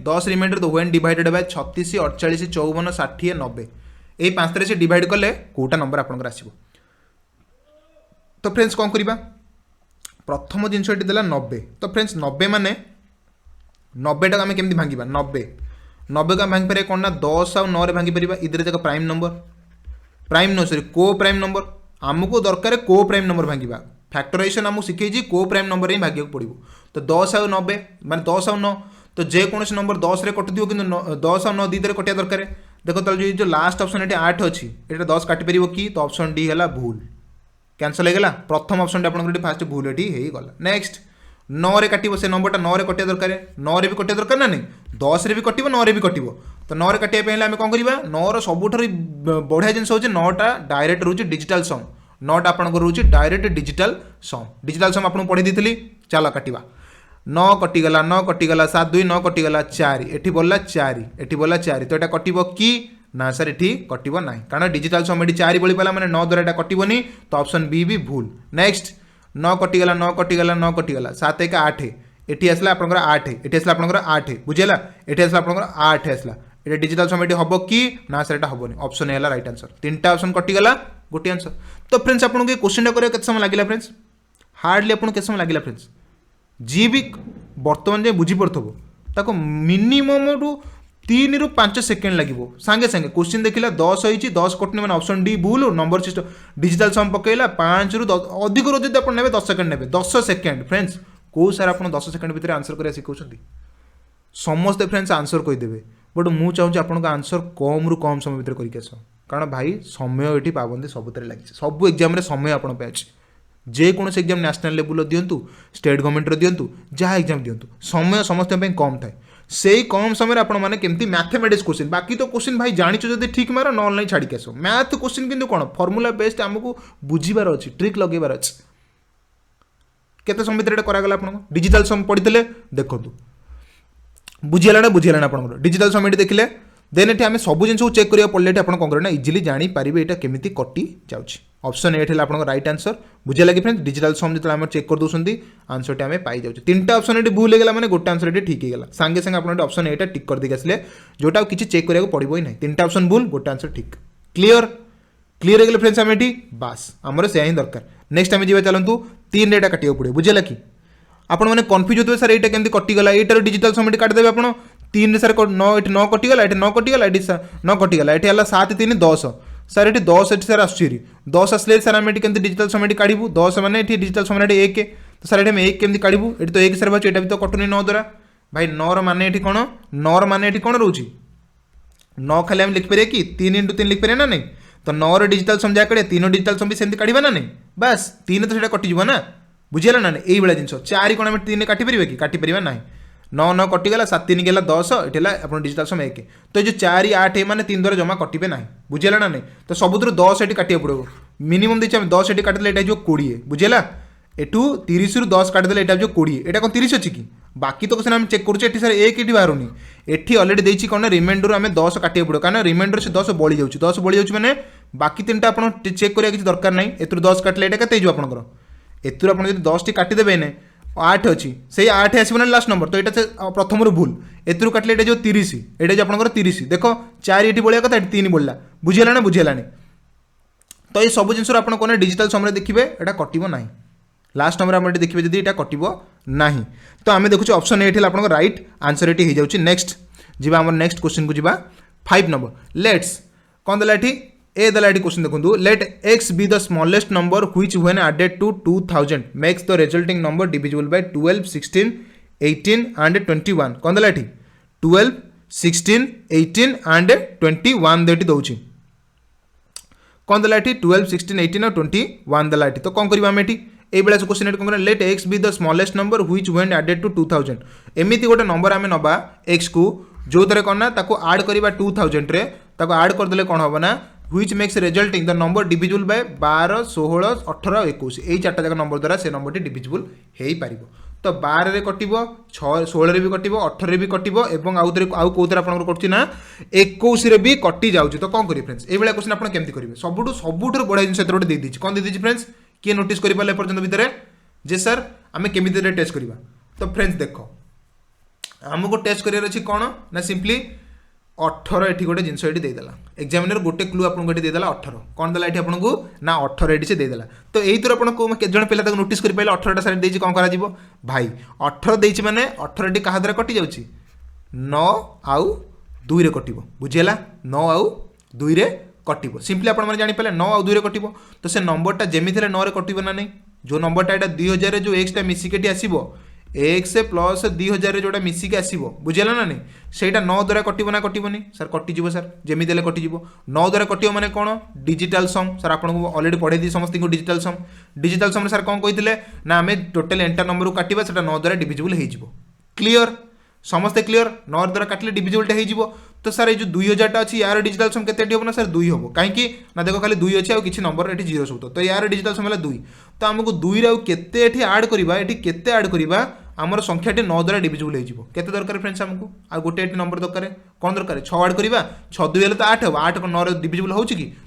10 remainder the when divided by 36 48 54 60 90 ए पांचटा से डिवाइड कले कोटा नंबर आपनकर आसीबो तो फ्रेंड्स कोन करिबा प्रथम जिनसटी देला 90 तो फ्रेंड्स 90 माने 90 टा हमें केमती भांगिबा 90 का भांग पारे कोन ना 10 और 9 रे भांगी परिबा इधर जक प्राइम नो सॉरी को प्राइम नंबर आमको दरकार को प्राइम नंबर भांगिबा फैक्टराइजेशन आमको शिखेजी को प्राइम नंबर ही भागिया पड़ो तो 10 और 90 माने 10 और 9 तो जेकोसी नंबर 10 रे कटि दियो कि 10 और 9 दी कटिया दरकार देखो तो जो लास्ट ऑप्शन ये 8 अच्छी ये 10 काटी पार कि तो ऑप्शन डी है भूल कैंसल होगा प्रथम ऑप्शन आप फास्ट भूल ये गला नेक्स्ट 9 रे काटिबो से नंबरटा 9 रे कटिया दरकार 9 रे भी कटिया दरकार ना नहीं 10 रे भी कटिबो 9 रे भी कटिबो तो 9 रे काटिया पे आम कौन करवा 9 रो सबुठार बढ़िया जिन हो 9टा डायरेक्ट रोचे डिजिटल सम 9टा आपंकर रोचे डायरेक्ट डिजिटल सम आपको पढ़ी दी चलो काटिबा 9 कटिगला 9 कटिगला 7 2 9 कटिगला 4 एठी बोलला 4 एठी बोलला 4 तो एटा कटिबो कि ना सर एठी कटिबो नाही कारण डिजिटल सम एठी 4 बोली पाला माने 9 द्वारा एटा कटिबोनी तो ऑप्शन बी भी भूल नेक्स्ट 9 कटिगला 9 कटिगला 9 कटिगला 7 1 8 एठी आसला आपनकर 8 एठी आसला आपनकर 8 बुझेला एठी आसला आपनकर 8 आसला एटा डिजिटल सम एठी हबो कि ना सर एटा हबोनी ऑप्शन ए हला राइट आंसर तीनटा ऑप्शन कटिगला गोटे आंसर तो फ्रेंड्स आपन के क्वेश्चन करे केते समय लागिला फ्रेंड्स हार्डली आपन केते समय लागिला फ्रेंड्स जी भी बर्तमान जे बुझी पड़थबो ताको मिनिमम रु 3 रु 5 सेकेंड लगे सांगे सांगे क्वेश्चन देखला 10 होईची 10 कटने माने ऑप्शन डी भूल नंबर सिस्टम डिजिटल सम पकेला 5 रु 10 अधिक रो जदि अपन नेबे 10 सेकेंड नेबे 10 सेकेंड फ्रेंड्स को सर अपन 10 सेकेंड भितर आंसर करिया सिखौछंती समस्त फ्रेंड्स आंसर कहि देबे बट मु चाहूँ आपन का आंसर कम रु कम समय भितर करिके आस कारण भाई समय एठी पाबंदी सबुतरे लागि सब एग्जाम रे समय आपन पे अछि जेकोसी एग्जाम नेशनल लेवल दिंतु स्टेट गवर्नमेंट दिंतु जहाँ एग्जाम दिंतु समय समस्त कम थाए से कम समय आप मैथमेटिक्स क्वेश्चन बाकी तो क्वेश्चन भाई जानी जब ठीक मार न ऑनलाइन छाड़ी आस मैथ क्वेश्चन किंतु कौन फॉर्मूला बेस्ड आमको बुझीबार अच्छी ट्रिक लगेबार अच्छी केते समय भितर करागला आप डिजिटल सम पढ़ी देखो बुझीगला आप डिजिटल सम देखिले देन ये आम सब जिन चेक करा पड़े आप कौन करें इजिली जानीपारे यहाँ केमी कटि जाऊँगी ऑप्शन एट है आप राइट आंसर बुझे लगे फ्रेंड्स डिजिटल सम जो आम चेक कर दूसरी आंसर टी आम पाई जाऊँ तीनटा ऑप्शन ये भूल होगा मैंने गोटे आंसर ये ठीक होगा सांगे सांगे आप ऑप्शन एटा टिक कर देके आसले जोटा किसी चेक कराया पड़ो ही ना तीनटा ऑप्शन भूल गोटे आंसर ठीक क्लियर क्लियर हो गए फ्रेंड्स आम ये बास आमर से दरकार नेक्स्ट आम जा चलतु 3 रे काटा पड़े बुझेगा कि आपण मैंने कन्फ्यूज होते सर यहाँ केमती कटिगला यार डिजिटल सम काटिदेवे आप 3 सर 9 कटिगला ये 9 कटिगला ये 9 कटिगला ये 7 3 10 सर ये 10 ये सर आसुरी 10 आसले सर आम के डिजिटल सम काढ़ू 10 मैंने डिजिटल सम 1 तो सर ये 1 केमती काढ़ू ये तो 1 सर बात यहाँ भी तो कटुनी 9 द्वारा भाई 9 मान ये कौन 9 मान ये कौन रोचे 9 खाली आम लिखिपारे कि 3 × 3 लिखिपारे ना नहीं तो 9 डिजिटल सम जहाँ काढ़े 3 डिजिटल सम भी सेमती काढ़ा ना नहीं बस 3 तो कटिज ना बुझेगा ना यही भाया जिन 4 कौन आम 3 काटिपर कि काटिपर ना 9 9 कटिगला 7 3 गला 10 ये आप डिजिटल सम 1 तो ये 4 8 मैंने 3 द्वारा जमा कटिपे ना बुझेगा ना नहीं तो सबुठ 10 ये काटा पड़ो मिनिमम देखिए 10 ये काटिदे यहाँ जो 20 बुझेगा एठू 30 रु 10 काटिदे यहाँ जो 20 यहाँ कौन 30 अच्छी कि बाकी तो क्वेश्चन आम चेक करुचे सर 1 ये बाहरुनी एटी अलरेडी देती कौन रिमाइंडर आम 10 काटा पड़ो कारण रिमाइंडर से 10 बड़ी जाऊँगी 10 बड़ी जाऊँगी मैंने बाकी 3टा आप चेक करा किसी दरकार नहीं ए 10 काटिले यहाँ के आपंकर एथुर आप 10 टी काटिदेवे ने 8 अच्छी से 8 आसो ना लास्ट नंबर तो यहाँ प्रथम भूल एथुर काटिले ये जो 30 ये आपंकर 30 देख 4 ये बढ़िया कथा 3 बढ़ला बुझेगा ना बुझेगा तो ये सब जिन आप कौन डिजिटल समय देखिए यहाँ कटो ना लास्ट नंबर आप देखिए जब यहाँ कटो ना तो आम देखुचे ऑप्शन एट है आप राइट आंसर ये हो जाए नेक्स्ट जी आम नेक्स्ट क्वेश्चन को जी 5 नंबर लेट्स कौन देला ये ए दला क्वेश्चन देखो let x be the smallest number which when added to 2000 makes the resulting number divisible by 12 16 18 and 21 कौन दला 12 16 18 एंड 21 देटी दउची कौन दला 12 16 18 और 21 दला तो कौन करबा हम एटी ए बेला से क्वेश्चन कौन let x be the smallest number which when added to 2000 एमिति गोटे नंबर आम नबा x को जो थरे कौन ना ताको ऐड करबा 2000 रे ताको ऐड कर देले कौन होबा ना which makes resulting the number divisible by 12 16 18 21 यही 4टा जाक नंबर द्वारा से नंबर डिविजिबल हो पार तो 12 रे कटिबो 16 रे भी कटिबो 18 रे भी कटिबो एवं आउ कोथरे आपन करछि ना 21 रे भी कटि जाउछि तो कोन करी फ्रेंड्स ए बेला क्वेश्चन आपन केमति करिवे सबुठु बडा जिंस एतरोटे दे दिछि कोन दे दिछि फ्रेंड्स के नोटिस करि पाले पर्यंत भितरे जे सर आमे केमिति रे टेस्ट करिवा तो फ्रेंड्स देखो हमको टेस्ट करियर अछि कोन ना सिंपली 18 ये गोटे जिनस ये देदेला एग्जामिनर गोटे क्लू आपको ये देदेला 18 कौन देला ये आपको ना 18 ये से देदेला तो यही थर आपको केजन पिला नोटिस कर पारे 18टा साइड देछि कौन करा जीवो भाई 18 देछि माने 18 टी कहा द्वारा कटि जाउछि 9 आउ 2 रे कटिबो बुझिला 9 आउ 2 रे कटिबो सिंपली आपण माने जानि पाले 9 आउ 2 रे कटिबो तो से नंबरटा जेमिति रे 9 रे कटिबो ना नहीं जो नंबरटा एटा 2000 रे जो x टा मिसिकेटी आसीबो एक्स प्लस 2000 जोटा मिसिक आसो बुझेगा ना नहीं सेटा 9 द्वारा कटो ना कटोनी सर कटिज सर जमी कटिज 9 द्वारा कटो मैंने कौन डिजिटल सम सर आपको अलरेडी पढ़े दी समस्त डिजिटल सम सर कौन कही ना आम टोटाल एंटायर नंबर को काटा से 9 द्वारा डिविजिबल हो क्लीयर समस्ते क्लीयर 9 द्वारा काटिले डिविजिबलटा हो तो सर ये जो 2000 अच्छी यार डिजिटल सम के हम ना सर 2 हम कहीं ना देखो खाली 2 अच्छी किसी नंबर ये जीरो सब तो यार डिजिटल सम है 2 तो आमको 2 रे आड करवा ये आड करवा आमर संख्याटी 9 द्वारा डिविजिबल हो केते दरकार फ्रेंड्स आमको आ गोटे नंबर दरकार कौन दरकार 6 आड करवा 6 2 हेले तो 8 हम 8 9 डिविजिबल हो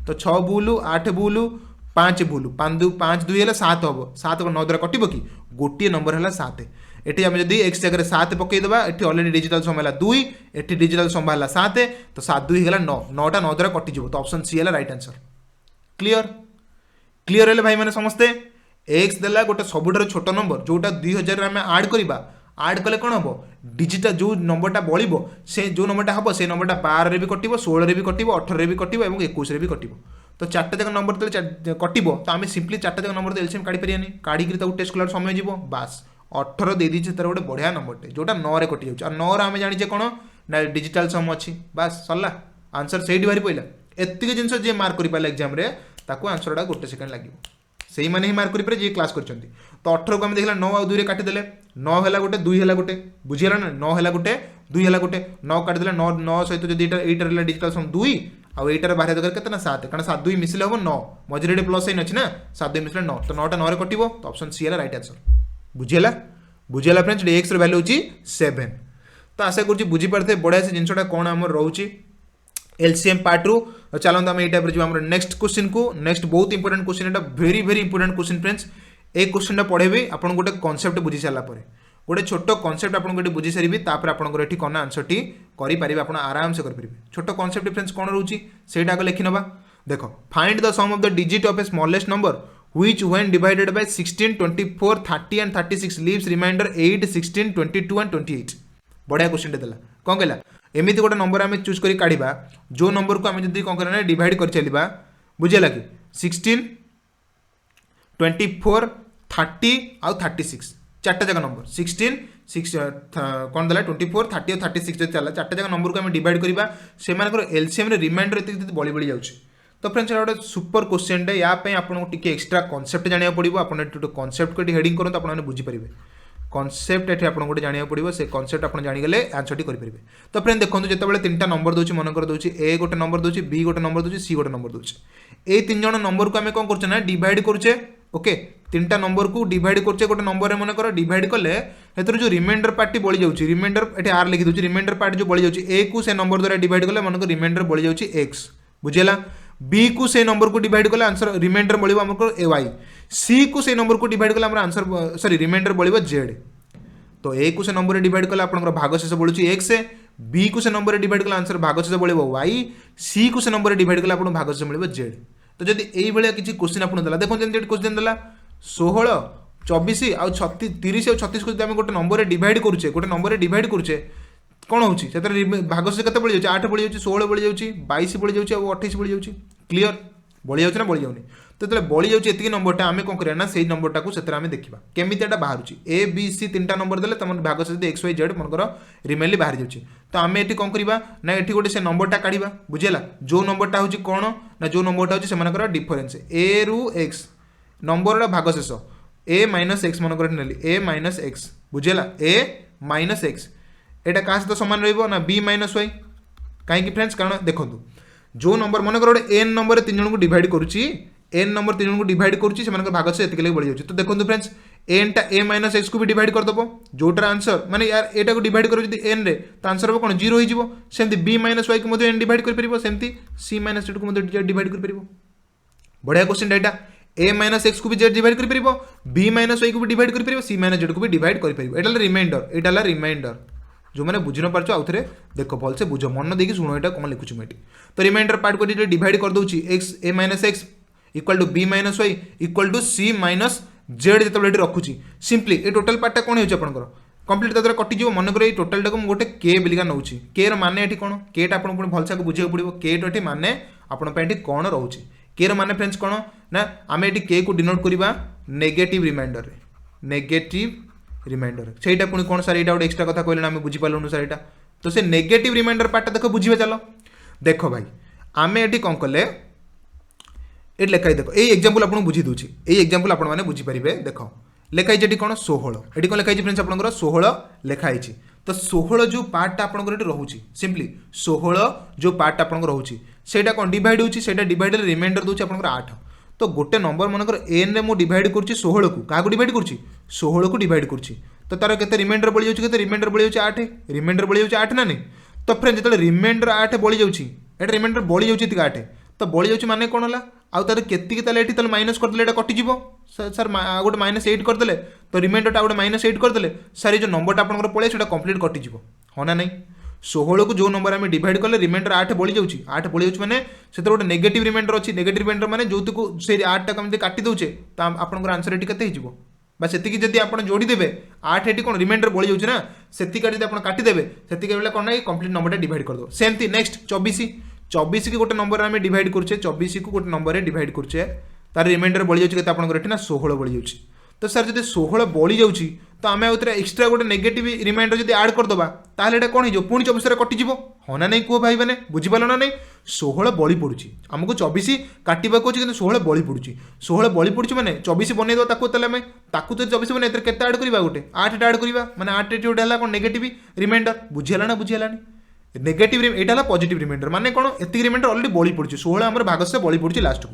तो 6 बुलू 8 बुलू 5 बुलू 5 2 हेले 7 हम 7 को 9 द्वारा कटो कि गोटे नंबर है 7 एटी आम जब एक्स जगह 7 पकईदेवा ये अलरेडी डिजिटल सम है 2 ये डिजिटल सम है 7 तो 7 2 है 9 9टा 9 द्वारा कटिज तो ऑप्शन सी है राइट आंसर क्लीयर क्लीयर है भाई मैंने समस्ते एक्स देला गोटे सबुठार छोट नंबर जोटा 2000 आम आड करवा आड कले कौन हम डिजिटल जो नंबरटा बड़ो से जो नंबरटा हम से नंबरटा 12 भी कटो 16 भी कटो 18 भी कटो और 21 भी कटो तो 4टा जाक नंबर कटो तो आम सिंपली 4टा जाक नंबर तो एलसीएम काढ़ी पारे काढ़ी टेस्ट कला समय जीव बास 18 दे दीजिए तार गोटे बढ़िया नंबरटे जोटा 9 रे कटि जाऊँ 9 आम जाने कौन ना डिजिटल सम अच्छी बास सरला आंसर से बाहरी पड़ा एतिक जिन जी मार्क कर पारे एग्जाम आंसरटा गोटे सेकेंड लगे से मैंने ही मार्क कर जी क्लास कर तो 18 को आम देखला 9 और 2 काटिदेले 9 है गोटे 2 है गोटे बुझीगला ना 9 है गोटे 2 है गोटे 9 काटिदेले 9 सहित जो यहाँ डिजिटल सम 2 आउ यार बाहर दरकार के 7 कारण 7 2 मिसले हम 9 मझे प्लस साइन अच्छी ना 7 2 मिसले 9 तो 9टा 9 कटो तो ऑप्शन सी है राइट आंसर बुझेगा बुझेगा फ्रेंड्स एक्स वैल्यू होची 7 तो आशा करुँच बुझीपारे बढ़िया से जिनटा कौन आम रोचे एलसीएम पार्ट रू चलते आम ये जो नेक्स्ट क्वेश्चन को नेक्स्ट बहुत इंपोर्टेंट क्वेश्चन एटा very very important question friends ए क्वेश्चन पढ़ेबी आपन गोटे कॉन्सेप्ट बुझी सारा पर गोटे छोट कॉन्सेप्ट आपन गोटे बुझी सारी तापर आपन एठी कौन आंसर टी करि पारिबे आपन आराम से करि पारिबे छोट कॉन्सेप्ट फ्रेंड्स कौन रोची सेटा आगे लिखि नबा देखो find the sum of the digit of a smallest number which when divided by 16 24 30 and 36 leaves remainder 8 16 22 and 28 बढ़िया क्वेश्चन देला कौन कहला एमिति गोटे नंबर आम चूज करी काढ़ा जो नंबर को आम जब कौन करना डिवाइड कर चलवा बुझेगा कि 16 24 30 आउ 36 चार्टा जगह नंबर 16 कौन देला 24 30 और 36 जो चला चार्टा जगह नंबर को आम डिवाइड करवा से एलसीएम रिमाइंडर एत बड़ी बड़ी जाऊँगी तो फ्रेंड्स गोटे सुपर क्वेश्चन टे यापाई आपको टी एक्सट्रा कॉन्सेप्ट जाना पड़ो आप कॉन्सेप्ट को हेडिंग करूँ आपने बुझीपारे कॉन्सेप्ट ये आपको गोटे जाना पड़ो से कॉन्सेप्ट आप जानीगले आंसर टी करेंगे तो फ्रेंड देखो जितेबाला 3टा नंबर दूसरी मनकर दूसरी ए गोटे नंबर दूसरी बी गोटे नंबर दूसरी सी गोटे नंबर दूसरी ये 3 जण नंबर को आम कौन कर डिवाइड करुचे ओके 3टा नंबर को डिवाइड करुचे गोटे नंबर में मनकर डिवाइड कले जो रिमाइंडर पार्टी बड़ी जाऊँगी रिमाइंडर ये आर लिखी दूसरी रिमाइंडर पार्ट जो बड़ी जाऊँगी ए को से नंबर द्वारा डिवाइड कले मनकर रिमाइंडर बड़ी जाऊँगी एक्स बुझेगा बी को से नंबर को डिवाइड कले आंसर रिमाइंडर बढ़ो आमको ए वाई सी को से नंबर को डिवाइड कले आंसर सॉरी रिमाइंडर बढ़ो जेड तो ए को से नंबर डिवाइड कले आप भागशेष बढ़ुची एक्स बी को से नंबर डिवाइड कले आंसर भागशेष बढ़ो वाई सी को से नंबर डिवाइड कले आपको भागशेष मिले जेड तो जब ये किसी क्वेश्चन आपको देला देखो जब क्वेश्चन देला 16 24 आउ 30 और 36 को जब गोटे नंबर डिवाइड करुचे गोटे नंबर डिवाइड करुचे कौन होची भागशेष केते बढ़ी जाऊँ 8 बढ़ी जाऊँ 16 बढ़ी जाऊँ 22 बढ़ी जाऊँ और 28 बढ़ी जाऊँ क्लीयर बढ़ी जाऊँ ना बढ़ी जाऊनी तो जो बढ़ी जाऊँ ये नंबरटा आम कौन करना से नंबरटा को आम देखा केमी बाहर ए बी सी 3टा नंबर देते तुम भागशेष एक्स वाई जेड मनकर रिमेनली बाहर जाऊँगी तो आम ये कौन करवा ना ये गोटे से नंबरटा काढ़ा बुझेगा जो नंबरटा हूँ कौन ना जो नंबरटा हूँ से डिफरेन्स ए रु एक्स नंबर भागशेष ए माइनस एक्स मनकर नेली ए माइनस एक्स बुझेगा ए माइनस एक्स एटा क्या सहित सामान रहा बी माइनस वाई कहीं फ्रेंड्स कारण देखो जो नंबर मन कर गोटे एन नंबर 3 जन को डिवाइड करुच्ची एन नंबर 3 जन को डिवाइड करुच्ची से भागशेष एतिक लगे बढ़ी जाऊँगी तो देखो फ्रेंड्स एन टा ए माइनस एक्स को भी डिवाइड करदेव जोटार आंसर माने यार एटा को डिवाइड करो जब एन रे तो आंसर हम कौन जीरो हो सेमती बी माइनस वाई को एन डिवाइड कर सेमती सी माइनस जेड को डिवाइड कर बढ़िया क्वेश्चन एटा ए माइनस एक्स को भी जेड डिवाइड कर बी माइनस वाई को भी डिवाइड कर सी माइनस जेड को भी डिवाइड कर रिमाइंडर यहाँ रिमाइंडर जो मैंने बुझी न पार्छ आउ थे देख भलसे बुझ मन देखिए शुण यहाँ कौन लिखुची मुझे तो रिमाइंडर पार्ट को डिवाइड कर दूसरी x a minus x equal to b minus y equal to c minus z जो रखुची सिंपली ये टोटाल पार्टा कौन होकर कम्प्लीट द्वारा कटिज मनकर ये टोटालटा को गोटे के बिलिका नौ के मान ये कौन केटा आपको पुणी भलसे बुझे पड़ो के टी मान आपंटी कौन रोचे के मान फ्रेंड्स कौन ना आम ये के को डिनोट करवा नेगेटिव रिमाइंडर नेगेटिव रिमाइंडर से पुणी कौन सर यहाँ गोटे एक्सट्रा कथा कहले आम बुझीपारूँ सर यहाँ तो से नेगेटिव रिमाइंडर पार्टा देख बुझे चलो देख भाई आम ये कौन कले ये लेखाई देख ये एक्जामपल आपको बुझी दूसरी ये एक्जामपल आप बुझीपारे देख लेखाई ये कौन 16 ये कौन लिखाई फ्रेंड्स आपंकर 16 लिखाई तो 16 जो पार्टा आपंकर रोचे सिंपली 16 जो पार्टा आप रोचे से कौन डिवाइड होता डिवाइड रिमाइंडर दूसरी आप 8 तो गोटे नंबर मनकर एन रे मुझे डिवाइड कर 16 को क्या डिवाइड कर 16 को डिवाइड कर तो तार के रिमाइंडर बढ़ी जाऊँगी रिमाइंडर बढ़ी जाऊँ 8 रिमाइंडर बढ़ी जाऊँ 8 ना नहीं तो फ्रेंड जो रिमाइंडर 8 बढ़ी जाऊँगी ये रिमाइंडर बढ़ी जाऊँगी 8 तो बढ़ी जाऊँगी माने कौन है आउ तार के माइनस करदे कटिज सर गोटे -8 करदे तो रिमाइंडर गोटे -8 करदे सर ये जो नंबरटा आप पड़े से कम्प्लीट कटिज हाँ ना नहीं 16 को जो नंबर आम डिवाइड कले रिमाइंडर 8 बढ़ी जाऊँगी 8 बढ़ी जाऊँगी मैंने से गोटे नेगेटिव रिमाइंडर अच्छी नेगेटिव रिमाइंडर मैंने जो से 8 टाक काटी दौचे तो आपंकर आंसर ये के बस से जब आप जोड़ीदे 8 ये कौन रिमाइंडर बढ़ी जाऊँगी ना से आप काटिदेवे से कौन ना कम्प्लीट नंबर डिवाइड करदे सेमती नेक्स्ट 24 की गोटे नंबर आम डिवाइड करुचे 24 को गोटे नंबर डिवाइड करुचे तार रिमाइंडर बढ़ी जाऊँगी के आपंकर ना 16 बढ़ी जाऊँगी तो सर जब 16 बढ़ी जाऊँगी तो आम एक्सट्रा गोटे नेगेटिव रिमाइंडर जब आड करदे ताहले कौन हो पुणी 24 कटिज हाँ ना नहीं कह भाई मैंने बुझीपार ना नहीं 16 बड़ी पड़ुची आमको 24 काटा कहे कि 16 बड़ी पड़ुची 16 बड़ी पड़ुची मैंने 24 बनईद तो 24 बन के आड करवा गोटे 8 आड करवा मैंने 8 जो कौन नेगेटिव रिमाइंडर बुझीगला ना बुझीगलानी नेगेटिव यहाँ पॉजिटिव रिमाइंडर माने कौन एति रिमाइंडर ऑलरेडी बड़ी पड़ी 16 आम भागस्य बड़ी पड़ी लास्ट को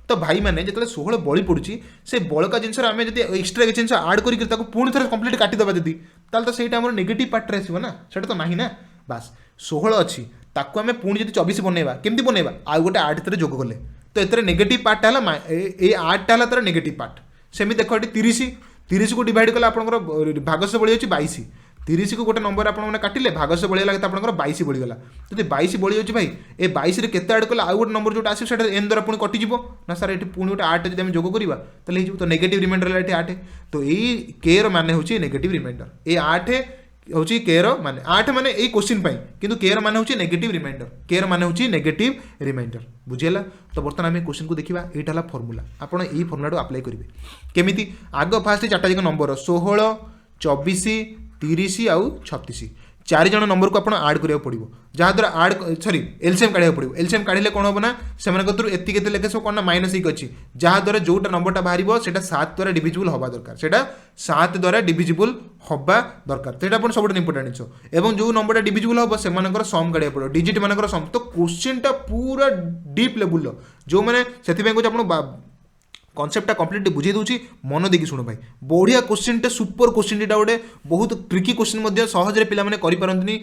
तो भाई मैंने जो 16 बड़ी पड़ी से बड़का जिनस आम जब एक्सट्रा जिन आड कर पुणी थे कम्प्लीट काटिदेवा जदि तो सहीटा आम नेगेटिव पार्ट आसो ना से तो ना बास 16 अच्छी ताकू आम पुणी जब 24 बनवा केमती बनवा आउ गोटे 8 थे जोग कले तो ये नेगेटिव पार्टा ये 8टा है तार नेगेटिव पार्ट सेमी देख ये 30 को डिवाइड कले आप भागस्य बढ़ी जाऊँगी 22 30 को गोटे नंबर आपने काटिले भागस्य बढ़ीगला आप 22 बढ़ीगला जब 22 बढ़ी जाऊँगी भाई ये 22 रे केते आड कले आउ गोटे नंबर जो आस एन द्वारा पुणी कटिज ना सर ये पुणी गोटे 8 जब जोग करवा तो नेगेटिव रिमाइंडर है 8 तो यही के मान हूँ नेगेटिव रिमाइंडर ये 8 हूँ के माने 8 माने यही क्वेश्चन किंतु के मान हूँ नेगेटिव रिमाइंडर के मान हूँ नेगेटिव रिमाइंडर बुझेगा तो बर्तमान आम क्वेश्चन को देखा यहाँ है फर्मुला आप फर्मुला अप्लाई करेंगे केमी आग फास्ट 4टा जाक नंबर 16 24 30 आउ 36 4 जन नंबर को आप आड करा पड़ो जहाँद्वारा आड सरी एलसीएम काढ़ा पड़ो एलसीएम काढ़े कौन हम ना से एति लेखे सब कौन ना -1 अच्छी जहाँद्वारा जोटा नंबरटा बाहर से 7 द्वारा डिविजिबल हवा दरकार से 7 द्वारा डिविजिबल हवा दरकार से आप सब इंपोर्टाट जिन और जो नंबरटा डिविजिबल हम से सम काढ़ा पड़ो डिजिट मान सम तो क्वेश्चनटा पूरा डीप लेवल जो मैंने से कनसेप्टा कम्प्लीट बुझे दूसरी मन देखिए शुण भाई बढ़िया क्वेश्चन सुपर क्वेश्चन गोटे बहुत ट्रिकी क्वेश्चन सहजरे पिलाने करें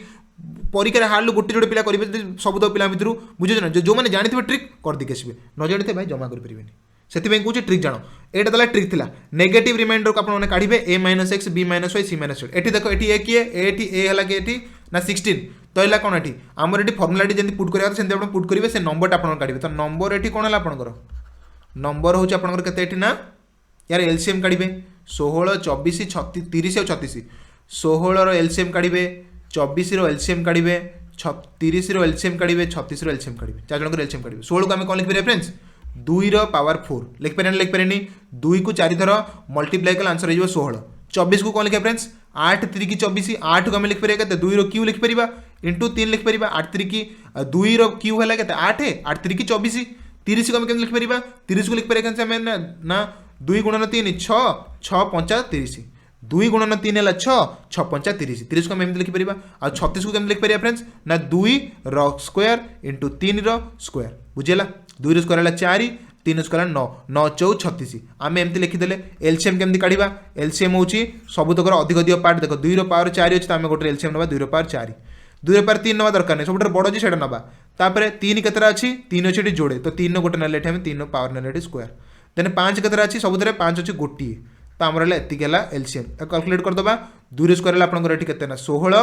परीक्षा हार्ड गोटे जोड़े पिला करेंगे सब पिला भितर बुझे ना जो मैंने जानी ट्रिक करदेक आसवे न जानी भाई जमा करेंगे से कौन ट्रिक जान यहाँ तो ट्रिक थी नेगेटिव रिमाइंडर को आपने काढ़े a-x b-y c-z ये देख ये किए ए है कि ना 16 तो है कौन ये आमर ये फर्मुला जमी पुट करेंगे पुट करेंगे से नंबरटा आप काढ़े तो नंबर ये कौन है आपंकर नंबर हूँ आपंकर के ना यार एलसीएम काढ़े 16 24 30 और 36 16 एलसीएम काढ़े 24 एलसीएम काढ़े 30 एलसीएम काढ़े 36 एलसीएम काढ़े 4 जन एलसीएम काढ़े 16 को आम कौन लिखिपर फ्रेंड्स 2 पावर 4 लिखिपारे लिखिपारे 2 को 4 थर मल्टीप्लाई कले आंसर हो 16 24 को कौन लिखा फ्रेंड्स 8 3 की 24 8 को आम लिखिपर के 2 क्यू लिखिपर इंटू 3 लिखिपर 8 3 की 2 क्यू है 8 8 3 की 24 30 को आम केमती लिखिपर 30 को लिखिपर ना 2 गुणन 3 6 6 5 30 2 गुणन 3 है 6 6 5 30 30 को आम एमती लिखिपर आ 36 को केमती लिखिपर फ्रेंड्स ना 2 रो स्क्वायर इंटू 3 रो स्क्वायर बुझेगा 2 रो स्क्वायर है 4 3 स्क्वायर 9 9 4 36 आम एमती लिखिदे एलसीएम केमती काढ़ा एलसीएम हूँ सबुतक अधिक पार्ट देख 2 रो पावर 4 अच्छी तो आम गोटे एलसीएम ना 2 रो पावर 4 2 रो पावर 3 ना दरकार नहीं सब बड़ अच्छी से ना तापर 3 केतरा अच्छी 3 अच्छी जोड़े तो 3 गोटे ना 3 पावर ना स्क्वायर देन 5 केतरा अच्छी सब 5 अच्छी गोटे तो आमर एतिक एलसीएम कैलकुलेट करदे 2 स्क्वायर आपंकर ये के 16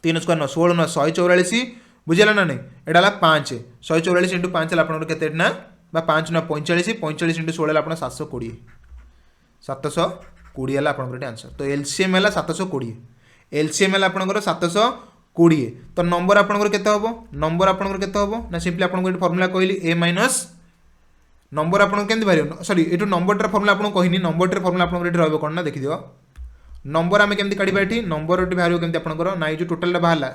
3 स्क्वायर 16 ना 144 बुझेगा ना नहीं यहाँ 5 144 इंटू 5 आपंकर के ना 5 ना 45 45 इंटू 16 आप 720 720 है आपंकर आंसर तो एलसीएम है 720 एलसीएम है आपंकर 720 तो नंबर आपंकर केते हम नंबर आपंकर केते हम ना सिंपली आपको फर्मुला कहली ए माइनस नंबर आपको केमती बाहर सॉरी ये नंबर फर्मुला आपको कहनी नंबर फर्मुला आपको रही कौन ना देखिए नंबर आम केमती काढ़ा ये नंबर बाहर केमती आपंकर ना जो टोटाल बाहर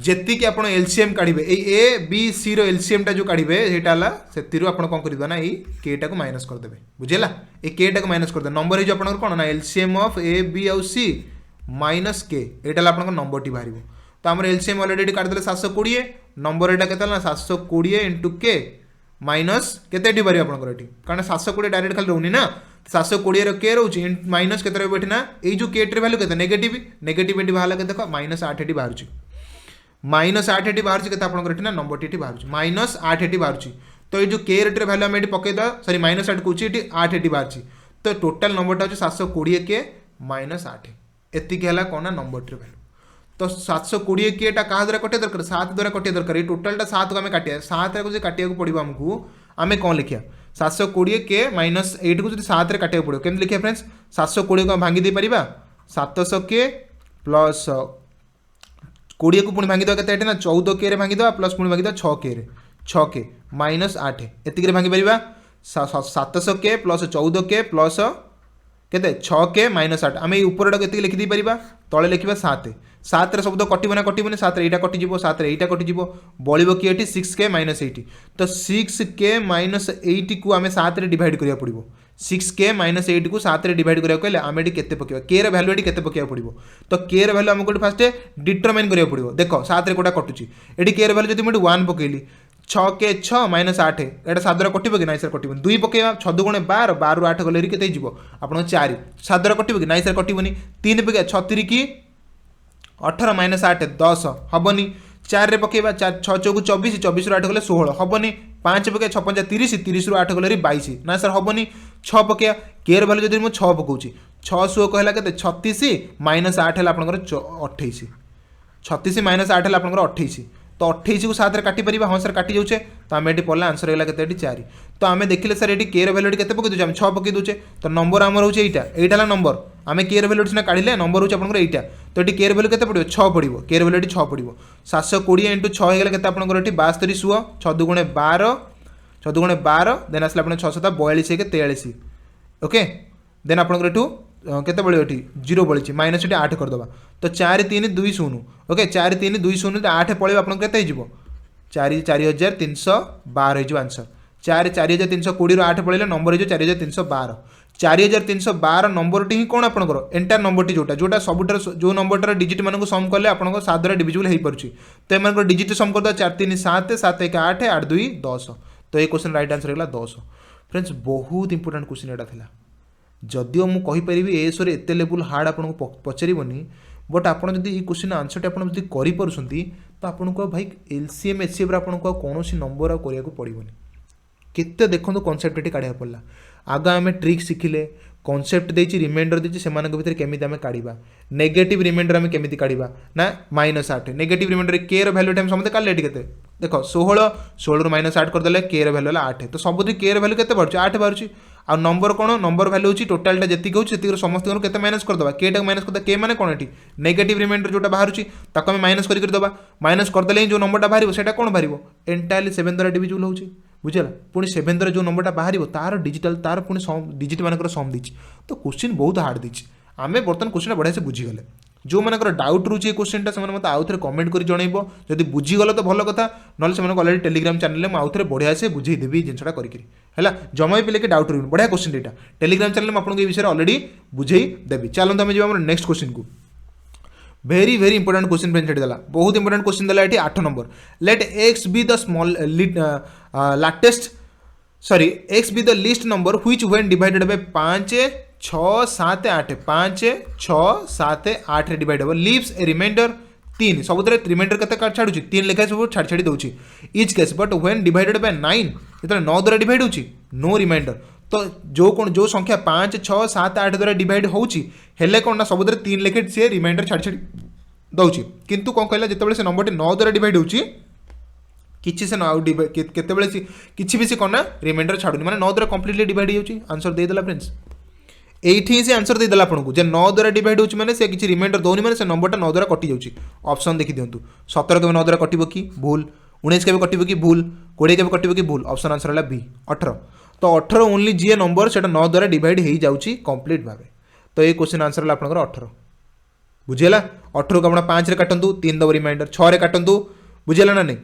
जी आप एलसीएम काढ़े ए बी सी एलसीएम टा जो काढ़े सेटा से आप कौन कर ना के टा माइनस करदे बुझेगा ये के टा माइनस करदे नंबर हो आप कौन ना एलसीएम ऑफ ए बी आउ सी माइनस के यहाँ आप नंबर टी बाहर तो आम एलसीएम अलरेडी काटिदे 720 नंबर यहाँ के 720 इंटू के माइनस के बाहर आपंकर ये कारण 720 डायरेक्ट खाली रोनी ना 720 के रोचे माइनस के रोचे ना ये जो के भैल्यू के नेगेटिव नेगेटिव ये बाहर देख माइनस 8 ये बाहर माइनस 8 ये बाहर के आपंकर ना नंबर टी बाहर माइनस 8 ये बाहर तो ये जो के रेट भैल्यू आम ये पकईदा सरी माइनस 8 कौच ये 8 ये बाहर तो टोटाल नंबरटा हो 720 के माइनस 8 एति कौन ना नंबर टी भैल्यू तो 720 के क्या द्वारा कटिया दरकार 7 द्वारा कटिया दरकार टोटालटा 7 को आम काटिया 7 को काटिया पड़ो आमको आम कौन लिखा 720 के माइनस 8 को जो 7 काटिया पड़ो केमती लिखा फ्रेंड्स 720 को भांगी दे पारिबा 700 के प्लस 20 को पुणी भांगी देवा के ना 14 के भांगी देवा प्लस पुणी भांगी देवा 6 के माइनस 8 एतिक भांगी पारिबा 700 के प्लस 14 के प्लस केते 6 के माइनस 8 आम उपरटा के लिखिदी पारिबा तले लिखा 7 7 रे शब्द कटिबो ना कटिबोनी 7 रे एटा कटिजिवो 7 रे एटा कटिजिवो बळिबो कि एटी 6 के माइनस 8 तो 6 के माइनस 8 को आम 7 रे डिवाइड करिया पड़िबो 6 के माइनस 8 को 7 रे डिवाइड करिया कहले आम एटी केते पकेबा के रे वैल्यू एटी केते पकेया पड़िबो तो के रे वैल्यू हमको फर्स्ट डिटरमाइन करिया पड़िबो देखो 7 रे कोटा कटुची एटी के रे वैल्यू जदि मैं 1 पकेली 6 के 6 माइनस 8 एटा 7 द्वारा कटिबो कि नाइ सर कटिबो 2 पकेबा 6 दुगुणे 12 12 रु 8 गले केते जिवो आपन 4 7 द्वारा कटिबो कि नाइ सर कटिबोनी 3 पके 36 की 18 माइनस 8 10 हेनी 4 रे पकेबा 6 चौक 24 24 रु 8 गले 16 हेनी 5 पके 6 5 30 30 रु 8 गले 22 ना सर हेनी 6 पकेया के वैल्यू जब मुझे 6 पकाऊँ 6 6 कहला के 36 माइनस 8 है आपंकर 28 36 माइनस 8 है आपंकर 28 तो 28 को 7 काटी पार हाँ सर काटी जाऊे तो आम ये पढ़ला आंसर होगा के 4 तो आम देखिले सर ये के वैल्यू के पकई दूचे 6 पकई दूचे तो नंबर आम रोचे यहाँ नंबर आम के वैल्यू सीना काढ़े नंबर हो यहाँ तो ये के वैल्यू के पड़ो 6 पड़ो के वैल्यू 6 पड़ो 720 इंटू 6 होगा के आपंकर ये 72 100 6 दुगुणे 12 6 दुगुणे 12 देन आसला आप 6 7 42 43 ओके देन आपंकर एठू केते बळे एठी 0 बळिछि माइनस एठी 8 कर दबा तो 4 3 2 0 ओके 4 3 2 0 तो 8 पळेबा आपन केते हिजिवो 4 4312 हिजिवो आंसर 4 4320 रो 8 पळेले नंबर हिजो 4312 4312 नंबर टी कोन आपन करो एंटायर नंबर टी जोटा सबुटर जो नंबरटर डिजिट मानको सम करले आपन को 7 द्वारा डिविजिबल हेई परछि तो एमन को डिजिट सम कर दो 4 3 7 7 1 8 8 2 10 तो ये क्वेश्चन राइट आंसर हैला 10 फ्रेंड्स बहुत इंपोर्टेंट क्वेश्चन एटा थिला जदिओ मुझे कहीपरि एसरे एत लेवल हार्ड आपको पचारनी बट आपड़ जब ये क्वेश्चन आंसर आप करें तो आपको भाई एलसीएम एचसीएफ आपको कौन नंबर आया पड़ोनी केते देखो कनसेप्ट ये काढ़ा पड़ा आग आम ट्रिक शिखिले कनसेप्ट देती रिमाइंडर देती से भितर केमी आम काढ़ा नेगेटिव रिमाइंडर आम केमी काढ़ा ना माइनस 8 नेगेटिव रिमाइंडर के वैल्यू टाइम समझते काले के देख 16 16 रु माइनस 8 करदे के वैल्यू है 8 तो सब के वैल्यू के बाहर 8 बाहर आ नंबर कौन नंबर वैल्यू होची टोटालटा जी हो समस्त के माइनस करदे के माइनस करदे के माने कौन ये नेगेटिव रिमाइंडर जोटा बाहर ताको आम माइनस करदे माइनस करदे ही जो नंबरटा बाहर से कौन बाहर एंटायरली 7 द्वारा डिविजिबल होची बुझेगा पुणी 7 द्वारा जो नंबरटा बाहर तार डिजिटल तार पुणी डिजिट मानकर सम दी तो क्वेश्चन बहुत हार्ड दी आम बर्तमान क्वेश्चन बढ़िया से बुझीगले जो मानकर डाउट रोचे क्वेश्चन से मतलब आउ थे कमेंट कर जनइब जदि बुझीगल तो भल कथा ना से अलरेडी टेलीग्राम चैनल में आउ थे बढ़िया से बुझेदेवी जिनसा करके जमा भी लेके डाउट रही बढ़िया क्वेश्चन यहाँ टेलीग्राम चैनल में आपको ये विषय अलरेडी बुझेदेवी चलते आम जाम नेक्स्ट क्वेश्चन को very very important question friends देला बहुत इंपोर्टेंट क्वेश्चन देला ये 8 number let x be the small latest sorry x be the least number which when divided by 5 6 7 8 5 6 7 8 रे डिवाइड हो लीव्स ए रिमाइंडर 3 सब रिमाइंडर के छाड़ू 3 लिखा सब छाड़ छाड़ी दूसरी etch case but when divided by 9 जो 9 द्वारा डिवाइड होची नो रिमाइंडर तो जो संख्या 5 6 7 8 द्वारा डिवाइड होची हेले कौन ना सब 3 लिखे सी रिमाइंडर छाड़ छाड़ी दौची किंतु कौन कहला जिते से नंबर 9 द्वारा डिवाइड होची किसी से केते किसी भी से कौन ना रिमाइंडर छाड़ूनी माने 9 द्वारा कंप्लीटली डिवाइड होची आंसर दे देला फ्रेंड्स एठी से आंसर दे देला आपको जे 9 द्वारा डिवाइड होची माने से किसी रिमाइंडर दौनी माने से नंबरटा 9 द्वारा कटि जाउची ऑप्शन देखि दियंतु 17 के 9 द्वारा कटिबो कि भूल 19 के कटिबो कि भूल 20 के कटिबो कि भूल ऑप्शन आंसर होला बी 18 तो 18 ओनली जी नंबर सेटा 9 द्वारा डिवाइड हो जाउची कंप्लीट भाबे तो ये क्वेश्चन आंसर है आपंकर 18 बुझेगा 18 को आप 5 काटतु 3 दब रिमाइंडर 6 रे काटतु बुझेगा ना नहीं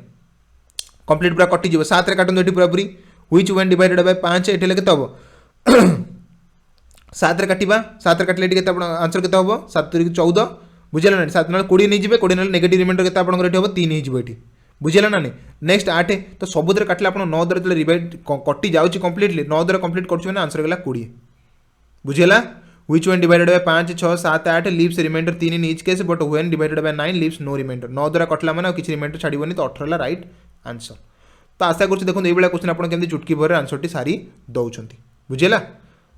कंप्लीट पूरा कटिज 7 रे काटतु ये पूरा पूरी व्हिच वन डिवाइडेड बाय 5 ये के हम 7 रे काटिबा 7 रे काटले के आंसर के हम 7 3 14 बुझेगा ना 7 ना 20 नहीं जी 20 ना नेगेटिव रिमाइंडर के हम 3 ये बुझेगा ना नहीं नेक्स्ट 8 तो सब काटिले आप 9 द्वारा जो रिवाइड कटि जाऊँगी कम्प्लीटली 9 द्वारा कम्प्लीट कर आंसर गला 20 बुझेगा which one divided by 5 6 7 8 leaves remainder 3 in each case but when divided by 9 leaves no remainder 9 द्वारा कटला माने किसी रिमाइंडर छाड़बनी तो 18 राइट आंसर तो आशा करूँ देखो ये क्वेश्चन आप चुटकी भर आंसर टी सारी दौरान बुझेगा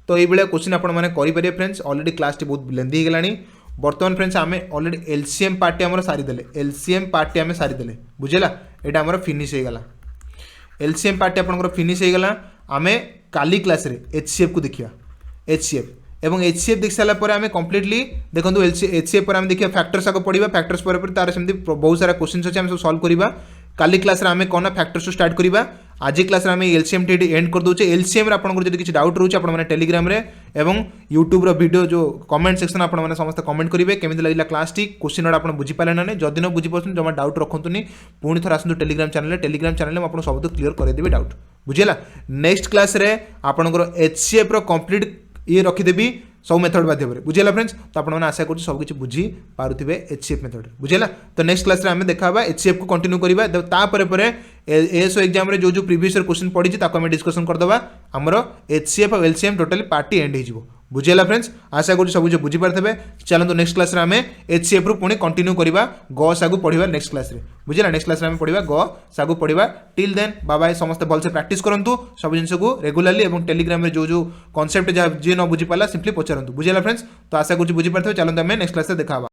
तो ये क्वेश्चन आपरे फ्रेंड्स ऑलरेडी क्लास टी बहुत लेंदी होगा बर्तमान फ्रेंड्स आम ऑलरेडी एलसीएम पार्टी आम सारीदे एलसीएम पार्टी आम सारीदे बुझेगा यहाँ आम फिनिश होगा एलसीएम पार्टी आप फिनिश होगा आम काली क्लास एचसीएफ को देखिए एचसीएफ एवं एचसीएफ देख सारापर आम कम्प्लीटली देखो एचसीएफ पर आम देखिए फैक्टर्स आगे पढ़ा फैक्टर्स पर तार सेमती बहुत सारा क्वेश्चन अच्छे आम सब सल्व करवा काली क्लास आम कौन फैक्टर्स स्टार्ट करवा आज क्लास आम एलसीएम टी एंड कर दूचे एलसीएम आपको किसी डाउट रोचे आपने टेलीग्राम एवं यूट्यूब वीडियो जो कमेंट सेक्शन आपने समस्त कमेंट करेंगे केमी लगे क्लास टी क्वेश्चन आप बुझीपारे ना जदि न बुझीपार जमा डाउट रखुनी पुणी थर आसतु टेलीग्राम चैनल में आपको सब क्लीयर करदेवी डाउट बुझेगा नेक्स्ट क्लास आपंकर एचसीएफ कंप्लीट ये रखीदेवी सब मेथड माध्यम बुझेगा फ्रेंड्स तो आपने आशा कर सब किसी बुझी पारे एचसीएफ मेथड बुझेगा तो नेक्स्ट क्लास आम देखा एचसीएफ को कंटिन्यू करवा तापर एएसओ एग्जाम रे जो प्रीवियस क्वेश्चन पड़ी आम डिस्कसन करदे आमर एचसीएफ और एलसीएम टोटली पार्टी एंड हो बुझेगा फ्रेंड्स आशा कर सब बुझीपारे चलते नेक्स्ट क्लास आम एचसीएफ रु पुणी कंटिन्यू करवा ग सागु पढ़ा नेक्स्ट क्लास बुझेगा नेक्स्ट क्लास आम पढ़ा ग सागु पढ़ा टिल देन बाय समस्त भलसे प्रैक्टिस करूँ सब जिन को रेगुलाली और टेलीग्राम जो कॉन्सेप्ट जी न बुझीपारा सिंपली पचारतु बुझेगा फ्रेंड्स तो आशा कर बुझीपारे चलते आम नेक्स्ट क्लास देखा।